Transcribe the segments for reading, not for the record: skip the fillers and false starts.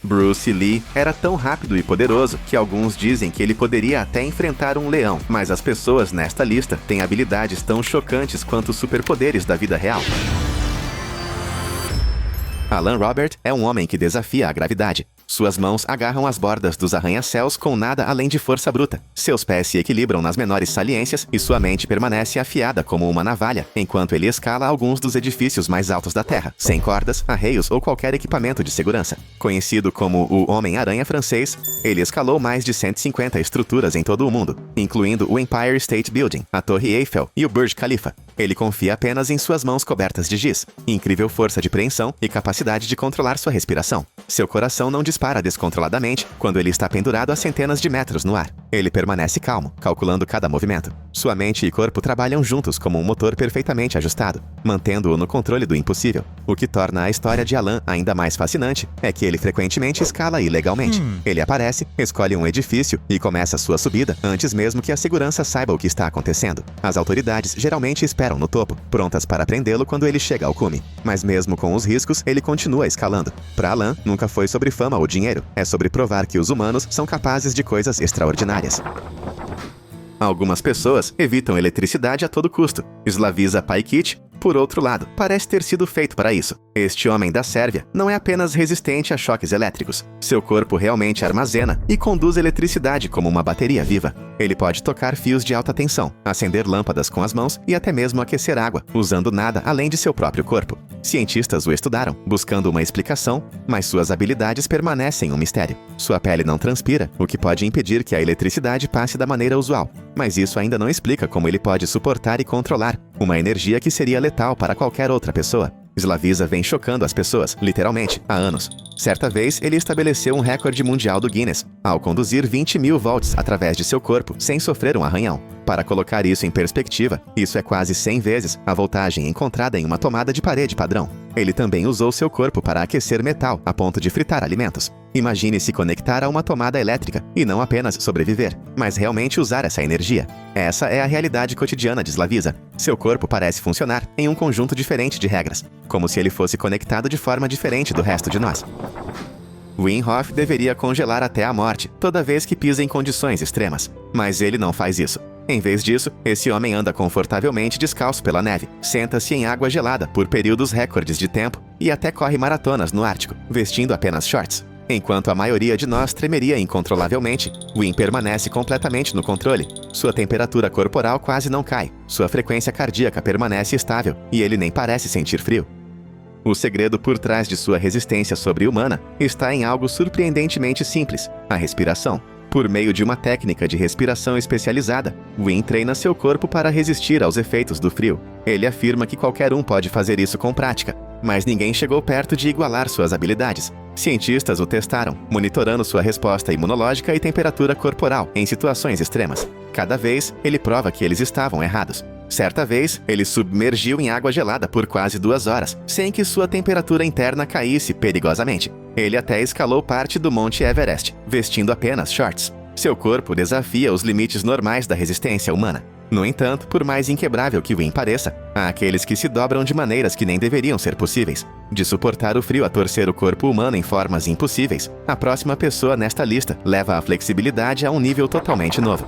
Bruce Lee era tão rápido e poderoso que alguns dizem que ele poderia até enfrentar um leão, mas as pessoas nesta lista têm habilidades tão chocantes quanto os superpoderes da vida real. Alan Robert é um homem que desafia a gravidade. Suas mãos agarram as bordas dos arranha-céus com nada além de força bruta. Seus pés se equilibram nas menores saliências e sua mente permanece afiada como uma navalha, enquanto ele escala alguns dos edifícios mais altos da Terra, sem cordas, arreios ou qualquer equipamento de segurança. Conhecido como o Homem-Aranha francês, ele escalou mais de 150 estruturas em todo o mundo, incluindo o Empire State Building, a Torre Eiffel e o Burj Khalifa. Ele confia apenas em suas mãos cobertas de giz, incrível força de preensão e capacidade de controlar sua respiração. Seu coração não dispara descontroladamente quando ele está pendurado a centenas de metros no ar. Ele permanece calmo, calculando cada movimento. Sua mente e corpo trabalham juntos como um motor perfeitamente ajustado, mantendo-o no controle do impossível. O que torna a história de Alan ainda mais fascinante é que ele frequentemente escala ilegalmente. Ele aparece, escolhe um edifício e começa sua subida antes mesmo que a segurança saiba o que está acontecendo. As autoridades geralmente esperam no topo, prontas para prendê-lo quando ele chega ao cume. Mas mesmo com os riscos, ele continua escalando. Para Alan, nunca foi sobre fama ou dinheiro, é sobre provar que os humanos são capazes de coisas extraordinárias. Algumas pessoas evitam eletricidade a todo custo. Slavisa Pajkic, por outro lado, parece ter sido feito para isso. Este homem da Sérvia não é apenas resistente a choques elétricos. Seu corpo realmente armazena e conduz eletricidade como uma bateria viva. Ele pode tocar fios de alta tensão, acender lâmpadas com as mãos e até mesmo aquecer água, usando nada além de seu próprio corpo. Cientistas o estudaram, buscando uma explicação, mas suas habilidades permanecem um mistério. Sua pele não transpira, o que pode impedir que a eletricidade passe da maneira usual. Mas isso ainda não explica como ele pode suportar e controlar uma energia que seria letal para qualquer outra pessoa. Slavisa vem chocando as pessoas, literalmente, há anos. Certa vez, ele estabeleceu um recorde mundial do Guinness, ao conduzir 20.000 volts através de seu corpo, sem sofrer um arranhão. Para colocar isso em perspectiva, isso é quase 100 vezes a voltagem encontrada em uma tomada de parede padrão. Ele também usou seu corpo para aquecer metal, a ponto de fritar alimentos. Imagine se conectar a uma tomada elétrica e não apenas sobreviver, mas realmente usar essa energia. Essa é a realidade cotidiana de Slavisa. Seu corpo parece funcionar em um conjunto diferente de regras, como se ele fosse conectado de forma diferente do resto de nós. Wim Hof deveria congelar até a morte toda vez que pisa em condições extremas, mas ele não faz isso. Em vez disso, esse homem anda confortavelmente descalço pela neve, senta-se em água gelada por períodos recordes de tempo e até corre maratonas no Ártico, vestindo apenas shorts. Enquanto a maioria de nós tremeria incontrolavelmente, Wim permanece completamente no controle. Sua temperatura corporal quase não cai, sua frequência cardíaca permanece estável e ele nem parece sentir frio. O segredo por trás de sua resistência sobre-humana está em algo surpreendentemente simples: a respiração. Por meio de uma técnica de respiração especializada, Wim treina seu corpo para resistir aos efeitos do frio. Ele afirma que qualquer um pode fazer isso com prática, mas ninguém chegou perto de igualar suas habilidades. Cientistas o testaram, monitorando sua resposta imunológica e temperatura corporal em situações extremas. Cada vez, ele prova que eles estavam errados. Certa vez, ele submergiu em água gelada por quase 2 horas, sem que sua temperatura interna caísse perigosamente. Ele até escalou parte do Monte Everest, vestindo apenas shorts. Seu corpo desafia os limites normais da resistência humana. No entanto, por mais inquebrável que Wim pareça, há aqueles que se dobram de maneiras que nem deveriam ser possíveis. De suportar o frio a torcer o corpo humano em formas impossíveis, a próxima pessoa nesta lista leva a flexibilidade a um nível totalmente novo.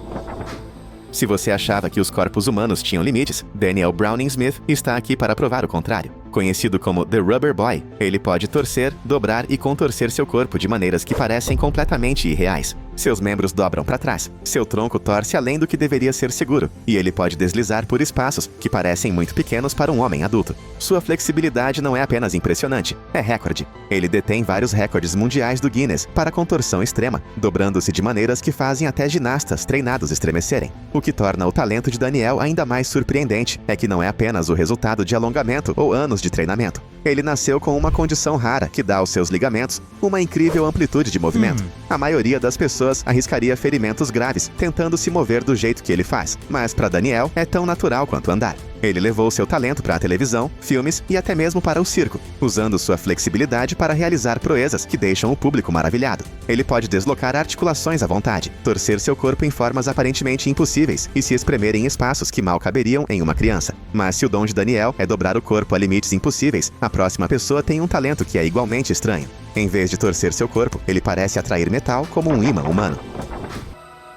Se você achava que os corpos humanos tinham limites, Daniel Browning Smith está aqui para provar o contrário. Conhecido como The Rubber Boy, ele pode torcer, dobrar e contorcer seu corpo de maneiras que parecem completamente irreais. Seus membros dobram para trás, seu tronco torce além do que deveria ser seguro, e ele pode deslizar por espaços que parecem muito pequenos para um homem adulto. Sua flexibilidade não é apenas impressionante, é recorde. Ele detém vários recordes mundiais do Guinness para contorção extrema, dobrando-se de maneiras que fazem até ginastas treinados estremecerem. O que torna o talento de Daniel ainda mais surpreendente é que não é apenas o resultado de alongamento ou anos de treinamento. Ele nasceu com uma condição rara que dá aos seus ligamentos uma incrível amplitude de movimento. A maioria das pessoas arriscaria ferimentos graves tentando se mover do jeito que ele faz, mas para Daniel é tão natural quanto andar. Ele levou seu talento para a televisão, filmes e até mesmo para o circo, usando sua flexibilidade para realizar proezas que deixam o público maravilhado. Ele pode deslocar articulações à vontade, torcer seu corpo em formas aparentemente impossíveis e se espremer em espaços que mal caberiam em uma criança. Mas se o dom de Daniel é dobrar o corpo a limites impossíveis, a próxima pessoa tem um talento que é igualmente estranho. Em vez de torcer seu corpo, ele parece atrair metal como um ímã humano.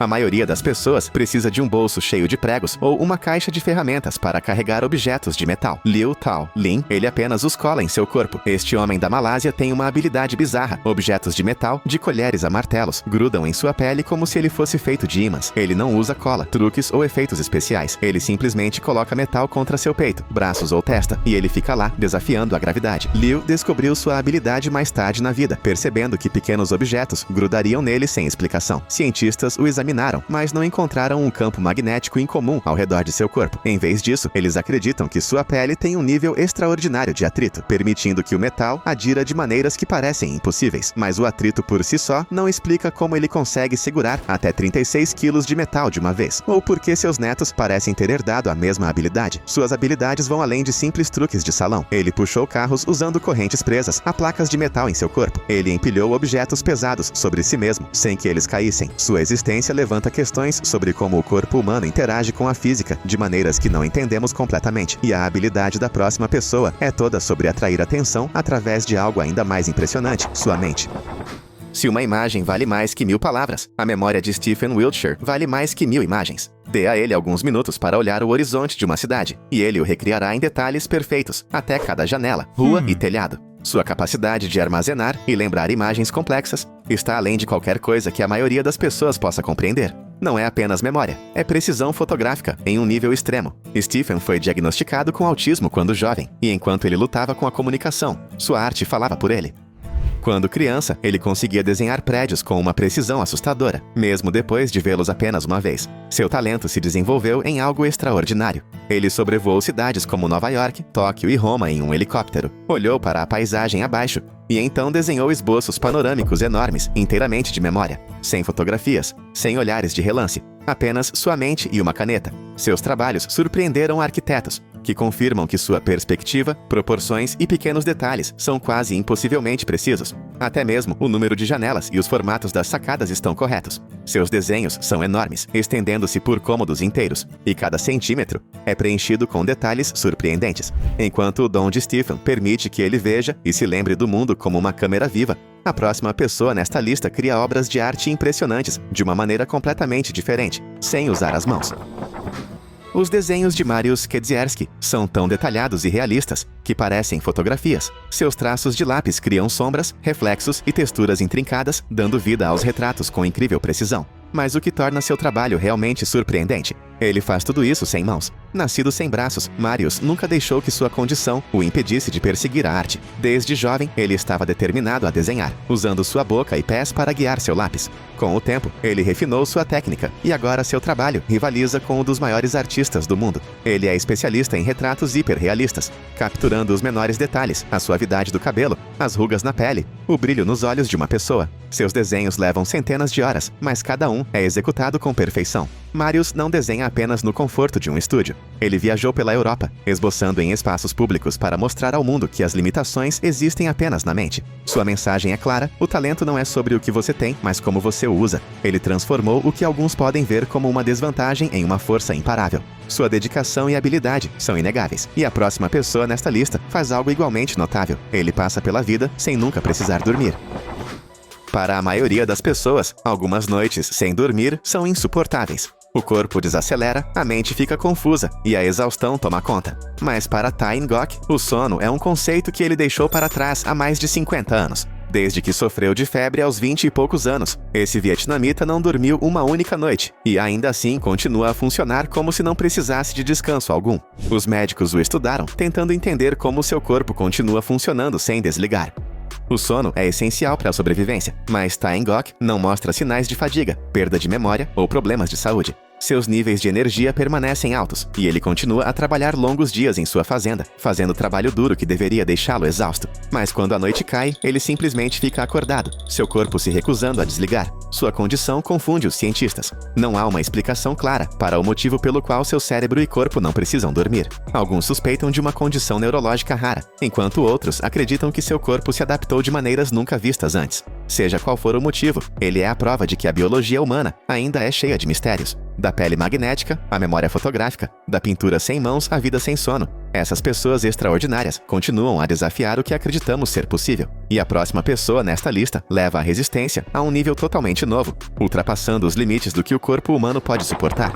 A maioria das pessoas precisa de um bolso cheio de pregos ou uma caixa de ferramentas para carregar objetos de metal. Liu Tao Lin, ele apenas os cola em seu corpo. Este homem da Malásia tem uma habilidade bizarra. Objetos de metal, de colheres a martelos, grudam em sua pele como se ele fosse feito de ímãs. Ele não usa cola, truques ou efeitos especiais. Ele simplesmente coloca metal contra seu peito, braços ou testa, e ele fica lá, desafiando a gravidade. Liu descobriu sua habilidade mais tarde na vida, percebendo que pequenos objetos grudariam nele sem explicação. Cientistas o examinaram, mas não encontraram um campo magnético incomum ao redor de seu corpo. Em vez disso, eles acreditam que sua pele tem um nível extraordinário de atrito, permitindo que o metal adira de maneiras que parecem impossíveis. Mas o atrito por si só não explica como ele consegue segurar até 36 quilos de metal de uma vez, ou por que seus netos parecem ter herdado a mesma habilidade. Suas habilidades vão além de simples truques de salão. Ele puxou carros usando correntes presas a placas de metal em seu corpo. Ele empilhou objetos pesados sobre si mesmo, sem que eles caíssem. Sua existência levanta questões sobre como o corpo humano interage com a física de maneiras que não entendemos completamente. E a habilidade da próxima pessoa é toda sobre atrair atenção através de algo ainda mais impressionante, sua mente. Se uma imagem vale mais que 1000 palavras, a memória de Stephen Wiltshire vale mais que 1000 imagens. Dê a ele alguns minutos para olhar o horizonte de uma cidade, e ele o recriará em detalhes perfeitos, até cada janela, rua e telhado. Sua capacidade de armazenar e lembrar imagens complexas está além de qualquer coisa que a maioria das pessoas possa compreender. Não é apenas memória, é precisão fotográfica em um nível extremo. Stephen foi diagnosticado com autismo quando jovem, e enquanto ele lutava com a comunicação, sua arte falava por ele. Quando criança, ele conseguia desenhar prédios com uma precisão assustadora, mesmo depois de vê-los apenas uma vez. Seu talento se desenvolveu em algo extraordinário. Ele sobrevoou cidades como Nova York, Tóquio e Roma em um helicóptero, olhou para a paisagem abaixo e então desenhou esboços panorâmicos enormes, inteiramente de memória, sem fotografias, sem olhares de relance, apenas sua mente e uma caneta. Seus trabalhos surpreenderam arquitetos, que confirmam que sua perspectiva, proporções e pequenos detalhes são quase impossivelmente precisos. Até mesmo o número de janelas e os formatos das sacadas estão corretos. Seus desenhos são enormes, estendendo-se por cômodos inteiros, e cada centímetro é preenchido com detalhes surpreendentes. Enquanto o dom de Stephen permite que ele veja e se lembre do mundo como uma câmera viva, a próxima pessoa nesta lista cria obras de arte impressionantes de uma maneira completamente diferente, sem usar as mãos. Os desenhos de Mariusz Kedzierski são tão detalhados e realistas que parecem fotografias. Seus traços de lápis criam sombras, reflexos e texturas intrincadas, dando vida aos retratos com incrível precisão. Mas o que torna seu trabalho realmente surpreendente? Ele faz tudo isso sem mãos. Nascido sem braços, Mariusz nunca deixou que sua condição o impedisse de perseguir a arte. Desde jovem, ele estava determinado a desenhar, usando sua boca e pés para guiar seu lápis. Com o tempo, ele refinou sua técnica, e agora seu trabalho rivaliza com o dos maiores artistas do mundo. Ele é especialista em retratos hiperrealistas, capturando os menores detalhes, a suavidade do cabelo, as rugas na pele, o brilho nos olhos de uma pessoa. Seus desenhos levam centenas de horas, mas cada um é executado com perfeição. Mariusz não desenha apenas no conforto de um estúdio. Ele viajou pela Europa, esboçando em espaços públicos para mostrar ao mundo que as limitações existem apenas na mente. Sua mensagem é clara: o talento não é sobre o que você tem, mas como você o usa. Ele transformou o que alguns podem ver como uma desvantagem em uma força imparável. Sua dedicação e habilidade são inegáveis. E a próxima pessoa nesta lista faz algo igualmente notável. Ele passa pela vida sem nunca precisar dormir. Para a maioria das pessoas, algumas noites sem dormir são insuportáveis. O corpo desacelera, a mente fica confusa e a exaustão toma conta. Mas para Thai Ngoc, o sono é um conceito que ele deixou para trás há mais de 50 anos. Desde que sofreu de febre aos 20 e poucos anos, esse vietnamita não dormiu uma única noite e ainda assim continua a funcionar como se não precisasse de descanso algum. Os médicos o estudaram, tentando entender como seu corpo continua funcionando sem desligar. O sono é essencial para a sobrevivência, mas Thai Ngoc não mostra sinais de fadiga, perda de memória ou problemas de saúde. Seus níveis de energia permanecem altos, e ele continua a trabalhar longos dias em sua fazenda, fazendo trabalho duro que deveria deixá-lo exausto. Mas quando a noite cai, ele simplesmente fica acordado, seu corpo se recusando a desligar. Sua condição confunde os cientistas. Não há uma explicação clara para o motivo pelo qual seu cérebro e corpo não precisam dormir. Alguns suspeitam de uma condição neurológica rara, enquanto outros acreditam que seu corpo se adaptou de maneiras nunca vistas antes. Seja qual for o motivo, ele é a prova de que a biologia humana ainda é cheia de mistérios. Da pele magnética à memória fotográfica, da pintura sem mãos à vida sem sono. Essas pessoas extraordinárias continuam a desafiar o que acreditamos ser possível. E a próxima pessoa nesta lista leva a resistência a um nível totalmente novo, ultrapassando os limites do que o corpo humano pode suportar.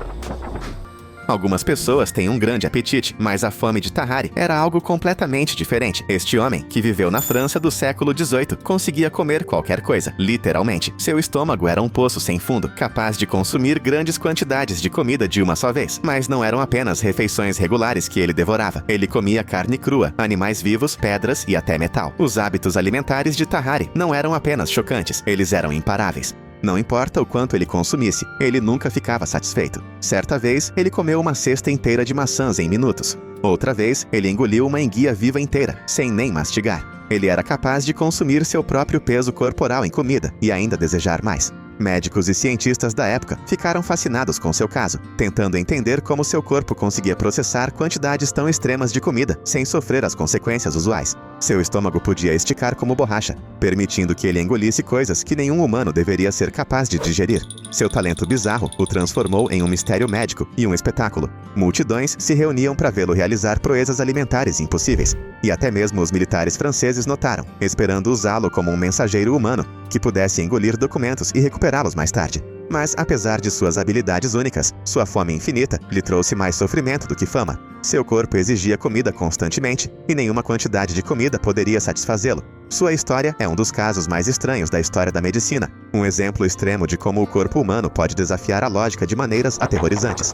Algumas pessoas têm um grande apetite, mas a fome de Tahari era algo completamente diferente. Este homem, que viveu na França do século XVIII, conseguia comer qualquer coisa, literalmente. Seu estômago era um poço sem fundo, capaz de consumir grandes quantidades de comida de uma só vez. Mas não eram apenas refeições regulares que ele devorava. Ele comia carne crua, animais vivos, pedras e até metal. Os hábitos alimentares de Tahari não eram apenas chocantes, eles eram imparáveis. Não importa o quanto ele consumisse, ele nunca ficava satisfeito. Certa vez, ele comeu uma cesta inteira de maçãs em minutos. Outra vez, ele engoliu uma enguia viva inteira, sem nem mastigar. Ele era capaz de consumir seu próprio peso corporal em comida e ainda desejar mais. Médicos e cientistas da época ficaram fascinados com seu caso, tentando entender como seu corpo conseguia processar quantidades tão extremas de comida sem sofrer as consequências usuais. Seu estômago podia esticar como borracha, permitindo que ele engolisse coisas que nenhum humano deveria ser capaz de digerir. Seu talento bizarro o transformou em um mistério médico e um espetáculo. Multidões se reuniam para vê-lo realizar proezas alimentares impossíveis. E até mesmo os militares franceses notaram, esperando usá-lo como um mensageiro humano que pudesse engolir documentos e recuperá-los mais tarde. Mas, apesar de suas habilidades únicas, sua fome infinita lhe trouxe mais sofrimento do que fama. Seu corpo exigia comida constantemente, e nenhuma quantidade de comida poderia satisfazê-lo. Sua história é um dos casos mais estranhos da história da medicina, um exemplo extremo de como o corpo humano pode desafiar a lógica de maneiras aterrorizantes.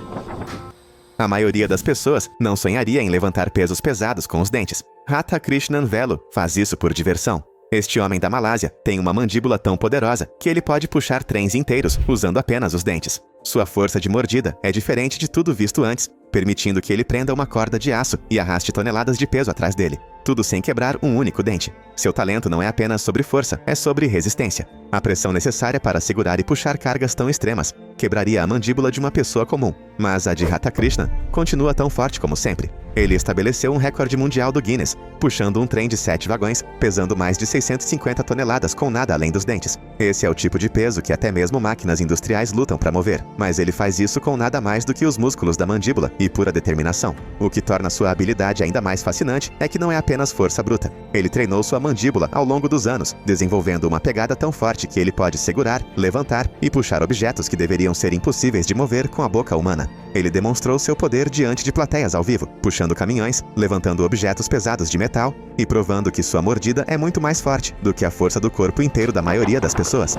A maioria das pessoas não sonharia em levantar pesos pesados com os dentes. Radhakrishnan Velu faz isso por diversão. Este homem da Malásia tem uma mandíbula tão poderosa que ele pode puxar trens inteiros usando apenas os dentes. Sua força de mordida é diferente de tudo visto antes, permitindo que ele prenda uma corda de aço e arraste toneladas de peso atrás dele, tudo sem quebrar um único dente. Seu talento não é apenas sobre força, é sobre resistência. A pressão necessária para segurar e puxar cargas tão extremas quebraria a mandíbula de uma pessoa comum, mas a de Radhakrishnan continua tão forte como sempre. Ele estabeleceu um recorde mundial do Guinness, puxando um trem de 7 vagões, pesando mais de 650 toneladas com nada além dos dentes. Esse é o tipo de peso que até mesmo máquinas industriais lutam para mover, mas ele faz isso com nada mais do que os músculos da mandíbula e pura determinação. O que torna sua habilidade ainda mais fascinante é que não é apenas força bruta. Ele treinou sua mandíbula ao longo dos anos, desenvolvendo uma pegada tão forte que ele pode segurar, levantar e puxar objetos que deveriam ser impossíveis de mover com a boca humana. Ele demonstrou seu poder diante de plateias ao vivo, puxando caminhões, levantando objetos pesados de metal e provando que sua mordida é muito mais forte do que a força do corpo inteiro da maioria das pessoas.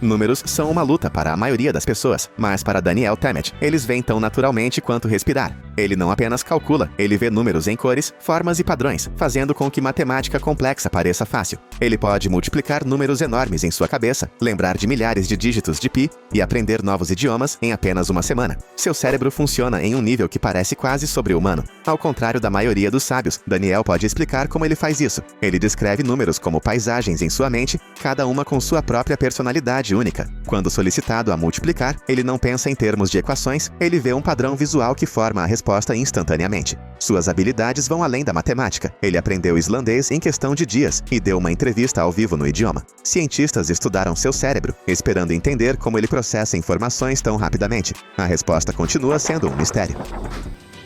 Números são uma luta para a maioria das pessoas, mas para Daniel Tammet, eles vêm tão naturalmente quanto respirar. Ele não apenas calcula, ele vê números em cores, formas e padrões, fazendo com que matemática complexa pareça fácil. Ele pode multiplicar números enormes em sua cabeça, lembrar de milhares de dígitos de pi e aprender novos idiomas em apenas uma semana. Seu cérebro funciona em um nível que parece quase sobre-humano. Ao contrário da maioria dos sábios, Daniel pode explicar como ele faz isso. Ele descreve números como paisagens em sua mente, cada uma com sua própria personalidade única. Quando solicitado a multiplicar, ele não pensa em termos de equações, ele vê um padrão visual que forma a resposta instantaneamente. Suas habilidades vão além da matemática. Ele aprendeu islandês em questão de dias e deu uma entrevista ao vivo no idioma. Cientistas estudaram seu cérebro, esperando entender como ele processa informações tão rapidamente. A resposta continua sendo um mistério.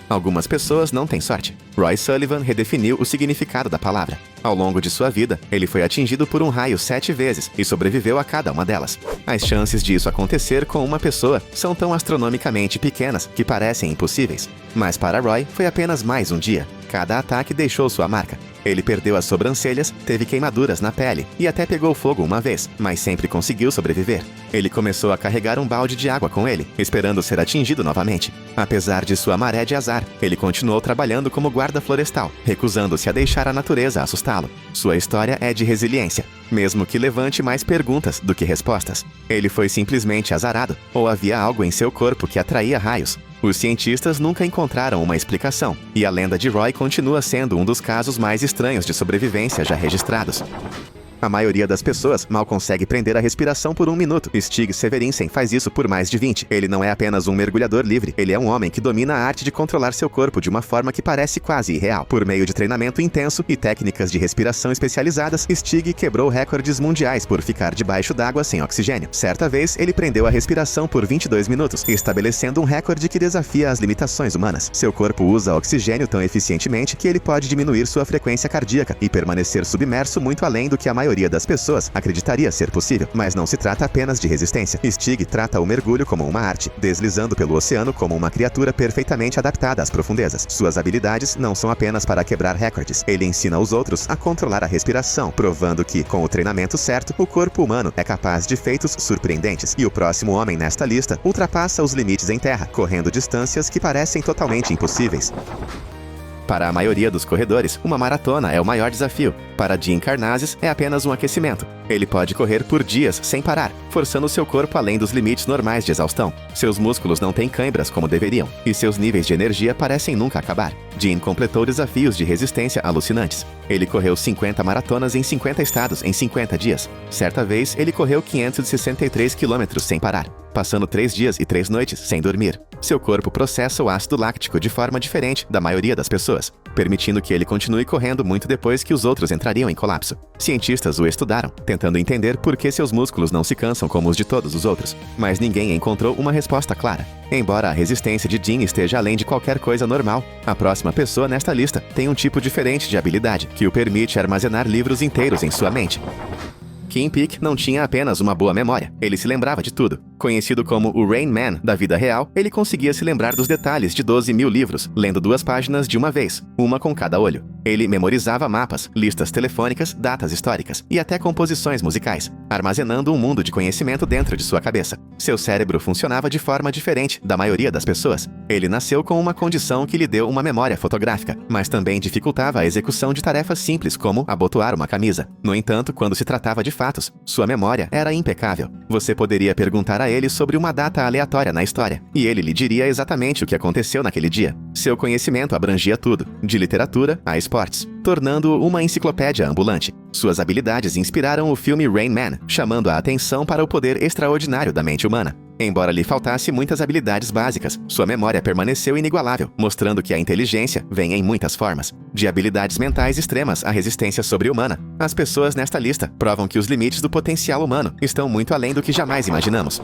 Algumas pessoas não têm sorte. Roy Sullivan redefiniu o significado da palavra. Ao longo de sua vida, ele foi atingido por um raio 7 vezes e sobreviveu a cada uma delas. As chances disso acontecer com uma pessoa são tão astronomicamente pequenas que parecem impossíveis. Mas para Roy, foi apenas mais um dia. Cada ataque deixou sua marca. Ele perdeu as sobrancelhas, teve queimaduras na pele e até pegou fogo uma vez, mas sempre conseguiu sobreviver. Ele começou a carregar um balde de água com ele, esperando ser atingido novamente. Apesar de sua maré de azar, ele continuou trabalhando como guarda florestal, recusando-se a deixar a natureza assustá-lo. Sua história é de resiliência, mesmo que levante mais perguntas do que respostas. Ele foi simplesmente azarado, ou havia algo em seu corpo que atraía raios. Os cientistas nunca encontraram uma explicação, e a lenda de Roy continua sendo um dos casos mais estranhos de sobrevivência já registrados. A maioria das pessoas mal consegue prender a respiração por 1 minuto. Stig Severinsen faz isso por mais de 20. Ele não é apenas um mergulhador livre, ele é um homem que domina a arte de controlar seu corpo de uma forma que parece quase irreal. Por meio de treinamento intenso e técnicas de respiração especializadas, Stig quebrou recordes mundiais por ficar debaixo d'água sem oxigênio. Certa vez, ele prendeu a respiração por 22 minutos, estabelecendo um recorde que desafia as limitações humanas. Seu corpo usa oxigênio tão eficientemente que ele pode diminuir sua frequência cardíaca e permanecer submerso muito além do que a maioria das pessoas acreditaria ser possível, mas não se trata apenas de resistência. Stig trata o mergulho como uma arte, deslizando pelo oceano como uma criatura perfeitamente adaptada às profundezas. Suas habilidades não são apenas para quebrar recordes, ele ensina os outros a controlar a respiração, provando que, com o treinamento certo, o corpo humano é capaz de feitos surpreendentes. E o próximo homem nesta lista ultrapassa os limites em terra, correndo distâncias que parecem totalmente impossíveis. Para a maioria dos corredores, uma maratona é o maior desafio. Para Dean Karnazes, é apenas um aquecimento. Ele pode correr por dias sem parar, forçando seu corpo além dos limites normais de exaustão. Seus músculos não têm câimbras como deveriam, e seus níveis de energia parecem nunca acabar. Dean completou desafios de resistência alucinantes. Ele correu 50 maratonas em 50 estados em 50 dias. Certa vez, ele correu 563 quilômetros sem parar, passando 3 dias e 3 noites sem dormir. Seu corpo processa o ácido láctico de forma diferente da maioria das pessoas, permitindo que ele continue correndo muito depois que os outros entrariam em colapso. Cientistas o estudaram, tentando entender por que seus músculos não se cansam como os de todos os outros, mas ninguém encontrou uma resposta clara. Embora a resistência de Dean esteja além de qualquer coisa normal, a próxima pessoa nesta lista tem um tipo diferente de habilidade, que o permite armazenar livros inteiros em sua mente. Kim Peek não tinha apenas uma boa memória, ele se lembrava de tudo. Conhecido como o Rain Man da vida real, ele conseguia se lembrar dos detalhes de 12 mil livros, lendo 2 páginas de uma vez, uma com cada olho. Ele memorizava mapas, listas telefônicas, datas históricas e até composições musicais, armazenando um mundo de conhecimento dentro de sua cabeça. Seu cérebro funcionava de forma diferente da maioria das pessoas. Ele nasceu com uma condição que lhe deu uma memória fotográfica, mas também dificultava a execução de tarefas simples como abotoar uma camisa. No entanto, quando se tratava de fatos, sua memória era impecável. Você poderia perguntar a ele sobre uma data aleatória na história, e ele lhe diria exatamente o que aconteceu naquele dia. Seu conhecimento abrangia tudo, de literatura a esportes, tornando-o uma enciclopédia ambulante. Suas habilidades inspiraram o filme Rain Man, chamando a atenção para o poder extraordinário da mente humana. Embora lhe faltasse muitas habilidades básicas, sua memória permaneceu inigualável, mostrando que a inteligência vem em muitas formas. De habilidades mentais extremas à resistência sobre-humana, as pessoas nesta lista provam que os limites do potencial humano estão muito além do que jamais imaginamos.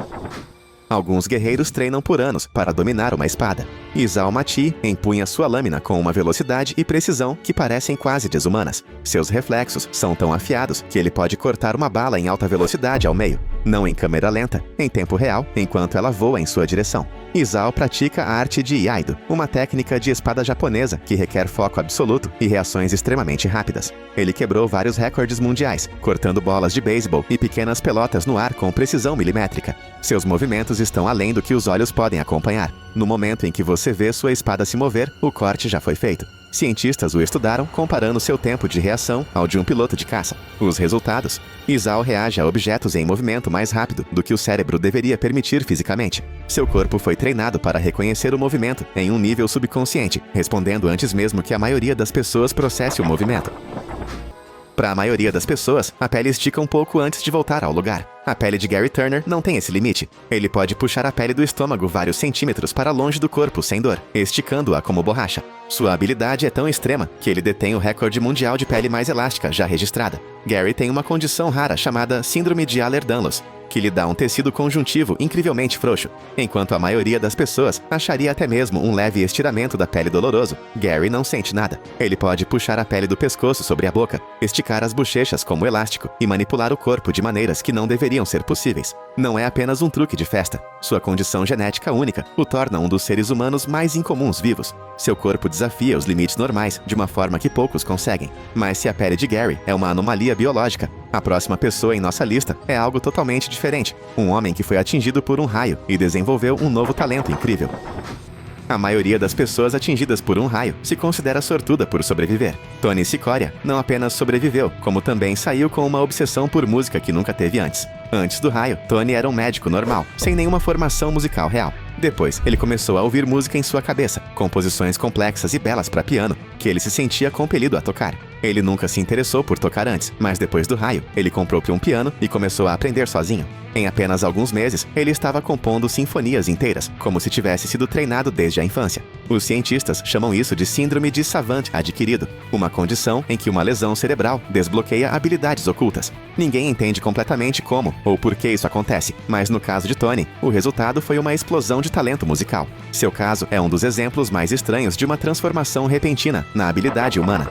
Alguns guerreiros treinam por anos para dominar uma espada. Isao Mati empunha sua lâmina com uma velocidade e precisão que parecem quase desumanas. Seus reflexos são tão afiados que ele pode cortar uma bala em alta velocidade ao meio, não em câmera lenta, em tempo real, enquanto ela voa em sua direção. Isao pratica a arte de Iaido, uma técnica de espada japonesa que requer foco absoluto e reações extremamente rápidas. Ele quebrou vários recordes mundiais, cortando bolas de beisebol e pequenas pelotas no ar com precisão milimétrica. Seus movimentos estão além do que os olhos podem acompanhar. No momento em que você vê sua espada se mover, o corte já foi feito. Cientistas o estudaram comparando seu tempo de reação ao de um piloto de caça. Os resultados: Isao reage a objetos em movimento mais rápido do que o cérebro deveria permitir fisicamente. Seu corpo foi treinado para reconhecer o movimento em um nível subconsciente, respondendo antes mesmo que a maioria das pessoas processe o movimento. Para a maioria das pessoas, a pele estica um pouco antes de voltar ao lugar. A pele de Gary Turner não tem esse limite. Ele pode puxar a pele do estômago vários centímetros para longe do corpo sem dor, esticando-a como borracha. Sua habilidade é tão extrema que ele detém o recorde mundial de pele mais elástica já registrada. Gary tem uma condição rara chamada Síndrome de Ehlers-Danlos, que lhe dá um tecido conjuntivo incrivelmente frouxo. Enquanto a maioria das pessoas acharia até mesmo um leve estiramento da pele doloroso, Gary não sente nada. Ele pode puxar a pele do pescoço sobre a boca, esticar as bochechas como elástico e manipular o corpo de maneiras que não deveriam ser possíveis. Não é apenas um truque de festa. Sua condição genética única o torna um dos seres humanos mais incomuns vivos. Seu corpo desafia os limites normais de uma forma que poucos conseguem. Mas se a pele de Gary é uma anomalia biológica, a próxima pessoa em nossa lista é algo totalmente diferente. Um homem que foi atingido por um raio e desenvolveu um novo talento incrível. A maioria das pessoas atingidas por um raio se considera sortuda por sobreviver. Tony Cicoria não apenas sobreviveu, como também saiu com uma obsessão por música que nunca teve antes. Antes do raio, Tony era um médico normal, sem nenhuma formação musical real. Depois, ele começou a ouvir música em sua cabeça, composições complexas e belas para piano, que ele se sentia compelido a tocar. Ele nunca se interessou por tocar antes, mas depois do raio, ele comprou um piano e começou a aprender sozinho. Em apenas alguns meses, ele estava compondo sinfonias inteiras, como se tivesse sido treinado desde a infância. Os cientistas chamam isso de síndrome de savant adquirido, uma condição em que uma lesão cerebral desbloqueia habilidades ocultas. Ninguém entende completamente como ou por que isso acontece, mas no caso de Tony, o resultado foi uma explosão de talento musical. Seu caso é um dos exemplos mais estranhos de uma transformação repentina na habilidade humana.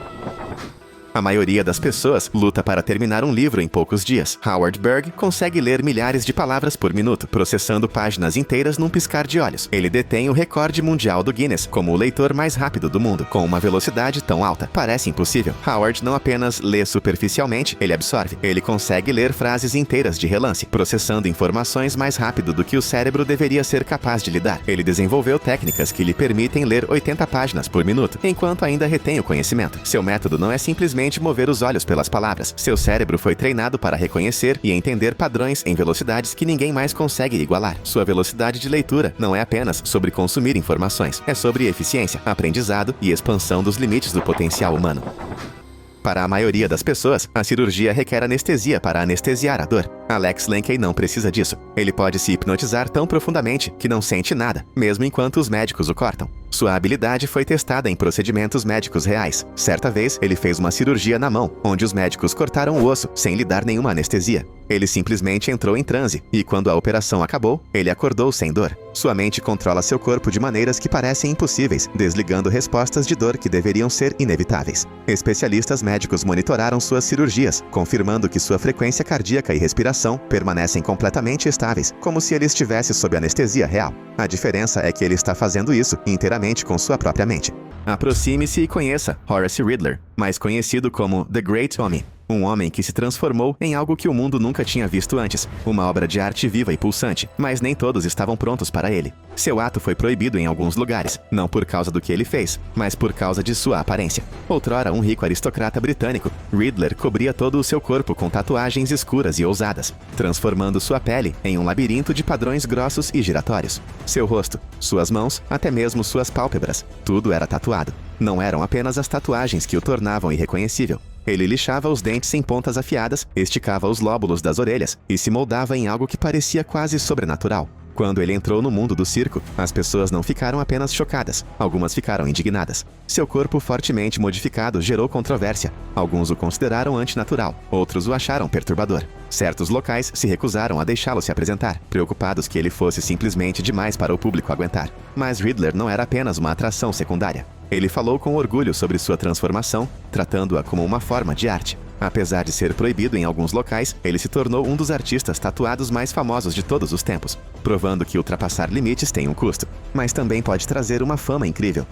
A maioria das pessoas luta para terminar um livro em poucos dias. Howard Berg consegue ler milhares de palavras por minuto, processando páginas inteiras num piscar de olhos. Ele detém o recorde mundial do Guinness como o leitor mais rápido do mundo, com uma velocidade tão alta. Parece impossível. Howard não apenas lê superficialmente, ele absorve. Ele consegue ler frases inteiras de relance, processando informações mais rápido do que o cérebro deveria ser capaz de lidar. Ele desenvolveu técnicas que lhe permitem ler 80 páginas por minuto, enquanto ainda retém o conhecimento. Seu método não é simplesmente mover os olhos pelas palavras. Seu cérebro foi treinado para reconhecer e entender padrões em velocidades que ninguém mais consegue igualar. Sua velocidade de leitura não é apenas sobre consumir informações, é sobre eficiência, aprendizado e expansão dos limites do potencial humano. Para a maioria das pessoas, a cirurgia requer anestesia para anestesiar a dor. Alex Lenkey não precisa disso. Ele pode se hipnotizar tão profundamente que não sente nada, mesmo enquanto os médicos o cortam. Sua habilidade foi testada em procedimentos médicos reais. Certa vez, ele fez uma cirurgia na mão, onde os médicos cortaram o osso sem lhe dar nenhuma anestesia. Ele simplesmente entrou em transe, e quando a operação acabou, ele acordou sem dor. Sua mente controla seu corpo de maneiras que parecem impossíveis, desligando respostas de dor que deveriam ser inevitáveis. Especialistas médicos monitoraram suas cirurgias, confirmando que sua frequência cardíaca e respiração permanecem completamente estáveis, como se ele estivesse sob anestesia real. A diferença é que ele está fazendo isso inteiramente com sua própria mente. Aproxime-se e conheça Horace Riddler, mais conhecido como The Great Tommy. Um homem que se transformou em algo que o mundo nunca tinha visto antes, uma obra de arte viva e pulsante, mas nem todos estavam prontos para ele. Seu ato foi proibido em alguns lugares, não por causa do que ele fez, mas por causa de sua aparência. Outrora um rico aristocrata britânico, Riddler cobria todo o seu corpo com tatuagens escuras e ousadas, transformando sua pele em um labirinto de padrões grossos e giratórios. Seu rosto, suas mãos, até mesmo suas pálpebras, tudo era tatuado. Não eram apenas as tatuagens que o tornavam irreconhecível. Ele lixava os dentes em pontas afiadas, esticava os lóbulos das orelhas e se moldava em algo que parecia quase sobrenatural. Quando ele entrou no mundo do circo, as pessoas não ficaram apenas chocadas, algumas ficaram indignadas. Seu corpo fortemente modificado gerou controvérsia. Alguns o consideraram antinatural, outros o acharam perturbador. Certos locais se recusaram a deixá-lo se apresentar, preocupados que ele fosse simplesmente demais para o público aguentar. Mas Riddler não era apenas uma atração secundária. Ele falou com orgulho sobre sua transformação, tratando-a como uma forma de arte. Apesar de ser proibido em alguns locais, ele se tornou um dos artistas tatuados mais famosos de todos os tempos, provando que ultrapassar limites tem um custo, mas também pode trazer uma fama incrível.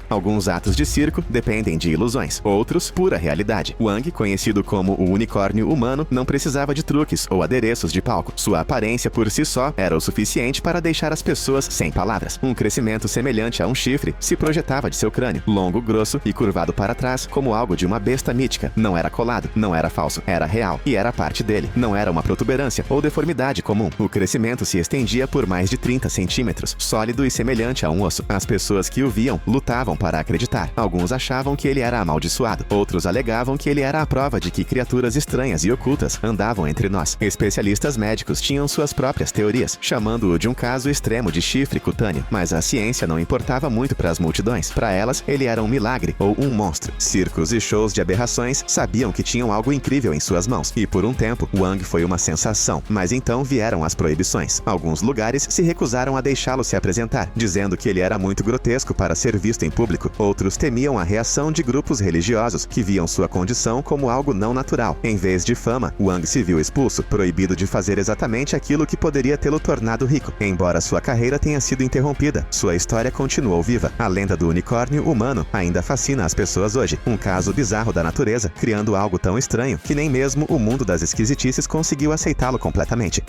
Alguns atos de circo dependem de ilusões, outros, pura realidade. Wang, conhecido como o unicórnio humano, não precisava de truques ou adereços de palco. Sua aparência por si só era o suficiente para deixar as pessoas sem palavras. Um crescimento semelhante a um chifre se projetava de seu crânio, longo, grosso e curvado para trás, como algo de uma besta mítica. Não era colado, não era falso, era real e era parte dele. Não era uma protuberância ou deformidade comum. O crescimento se estendia por mais de 30 centímetros, sólido e semelhante a um osso. As pessoas que o viam lutavam para acreditar. Alguns achavam que ele era amaldiçoado, outros alegavam que ele era a prova de que criaturas estranhas e ocultas andavam entre nós. Especialistas médicos tinham suas próprias teorias, chamando-o de um caso extremo de chifre cutâneo, mas a ciência não importava muito para as multidões. Para elas, ele era um milagre ou um monstro. Circos e shows de aberrações sabiam que tinham algo incrível em suas mãos, e por um tempo, Wang foi uma sensação, mas então vieram as proibições. Alguns lugares se recusaram a deixá-lo se apresentar, dizendo que ele era muito grotesco para ser visto em público público. Outros temiam a reação de grupos religiosos, que viam sua condição como algo não natural. Em vez de fama, Wang se viu expulso, proibido de fazer exatamente aquilo que poderia tê-lo tornado rico. Embora sua carreira tenha sido interrompida, sua história continuou viva. A lenda do unicórnio humano ainda fascina as pessoas hoje. Um caso bizarro da natureza, criando algo tão estranho que nem mesmo o mundo das esquisitices conseguiu aceitá-lo completamente.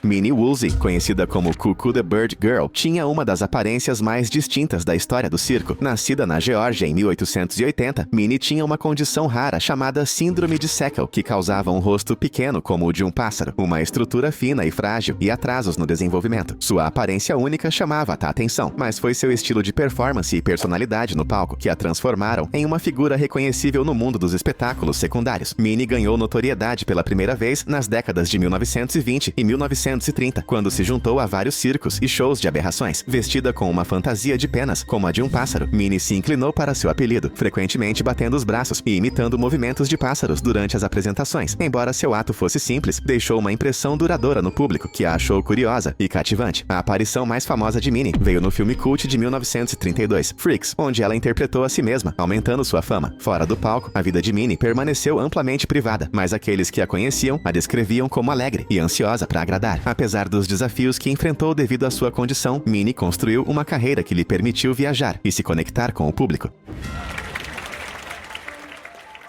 Minnie Woolsey, conhecida como Cuckoo the Bird Girl, tinha uma das aparências mais distintas da história do circo. Nascida na Geórgia em 1880, Minnie tinha uma condição rara chamada Síndrome de Seckel, que causava um rosto pequeno como o de um pássaro, uma estrutura fina e frágil e atrasos no desenvolvimento. Sua aparência única chamava a atenção, mas foi seu estilo de performance e personalidade no palco que a transformaram em uma figura reconhecível no mundo dos espetáculos secundários. Minnie ganhou notoriedade pela primeira vez nas décadas de 1920 e 1930, quando se juntou a vários circos e shows de aberrações. Vestida com uma fantasia de penas, como a de um pássaro, Minnie se inclinou para seu apelido, frequentemente batendo os braços e imitando movimentos de pássaros durante as apresentações. Embora seu ato fosse simples, deixou uma impressão duradoura no público, que a achou curiosa e cativante. A aparição mais famosa de Minnie veio no filme cult de 1932, Freaks, onde ela interpretou a si mesma, aumentando sua fama. Fora do palco, a vida de Minnie permaneceu amplamente privada, mas aqueles que a conheciam a descreviam como alegre e ansiosa para agradar. Apesar dos desafios que enfrentou devido à sua condição, Minnie construiu uma carreira que lhe permitiu viajar e se conectar com o público.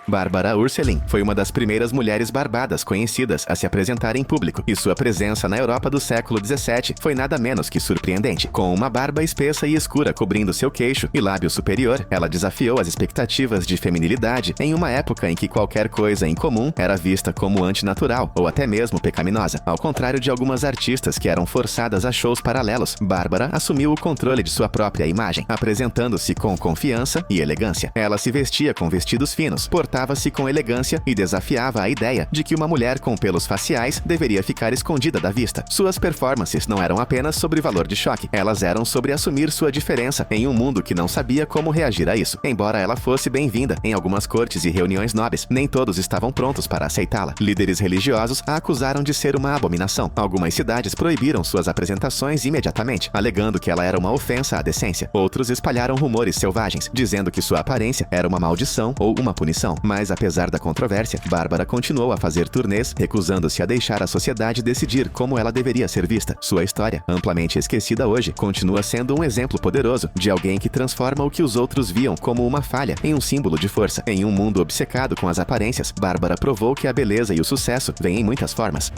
Barbara Urselin foi uma das primeiras mulheres barbadas conhecidas a se apresentar em público, e sua presença na Europa do século XVII foi nada menos que surpreendente. Com uma barba espessa e escura cobrindo seu queixo e lábio superior, ela desafiou as expectativas de feminilidade em uma época em que qualquer coisa incomum era vista como antinatural ou até mesmo pecaminosa. Ao contrário de algumas artistas que eram forçadas a shows paralelos, Bárbara assumiu o controle de sua própria imagem, apresentando-se com confiança e elegância. Ela se vestia com vestidos finos, portava-se com elegância e desafiava a ideia de que uma mulher com pelos faciais deveria ficar escondida da vista. Suas performances não eram apenas sobre valor de choque, elas eram sobre assumir sua diferença em um mundo que não sabia como reagir a isso. Embora ela fosse bem-vinda em algumas cortes e reuniões nobres, nem todos estavam prontos para aceitá-la. Líderes religiosos a acusaram de ser uma abominação. Algumas cidades proibiram suas apresentações imediatamente, alegando que ela era uma ofensa à decência. Outros espalharam rumores selvagens, dizendo que sua aparência era uma maldição ou uma punição. Mas apesar da controvérsia, Bárbara continuou a fazer turnês, recusando-se a deixar a sociedade decidir como ela deveria ser vista. Sua história, amplamente esquecida hoje, continua sendo um exemplo poderoso de alguém que transforma o que os outros viam como uma falha em um símbolo de força. Em um mundo obcecado com as aparências, Bárbara provou que a beleza e o sucesso vêm em muitas formas.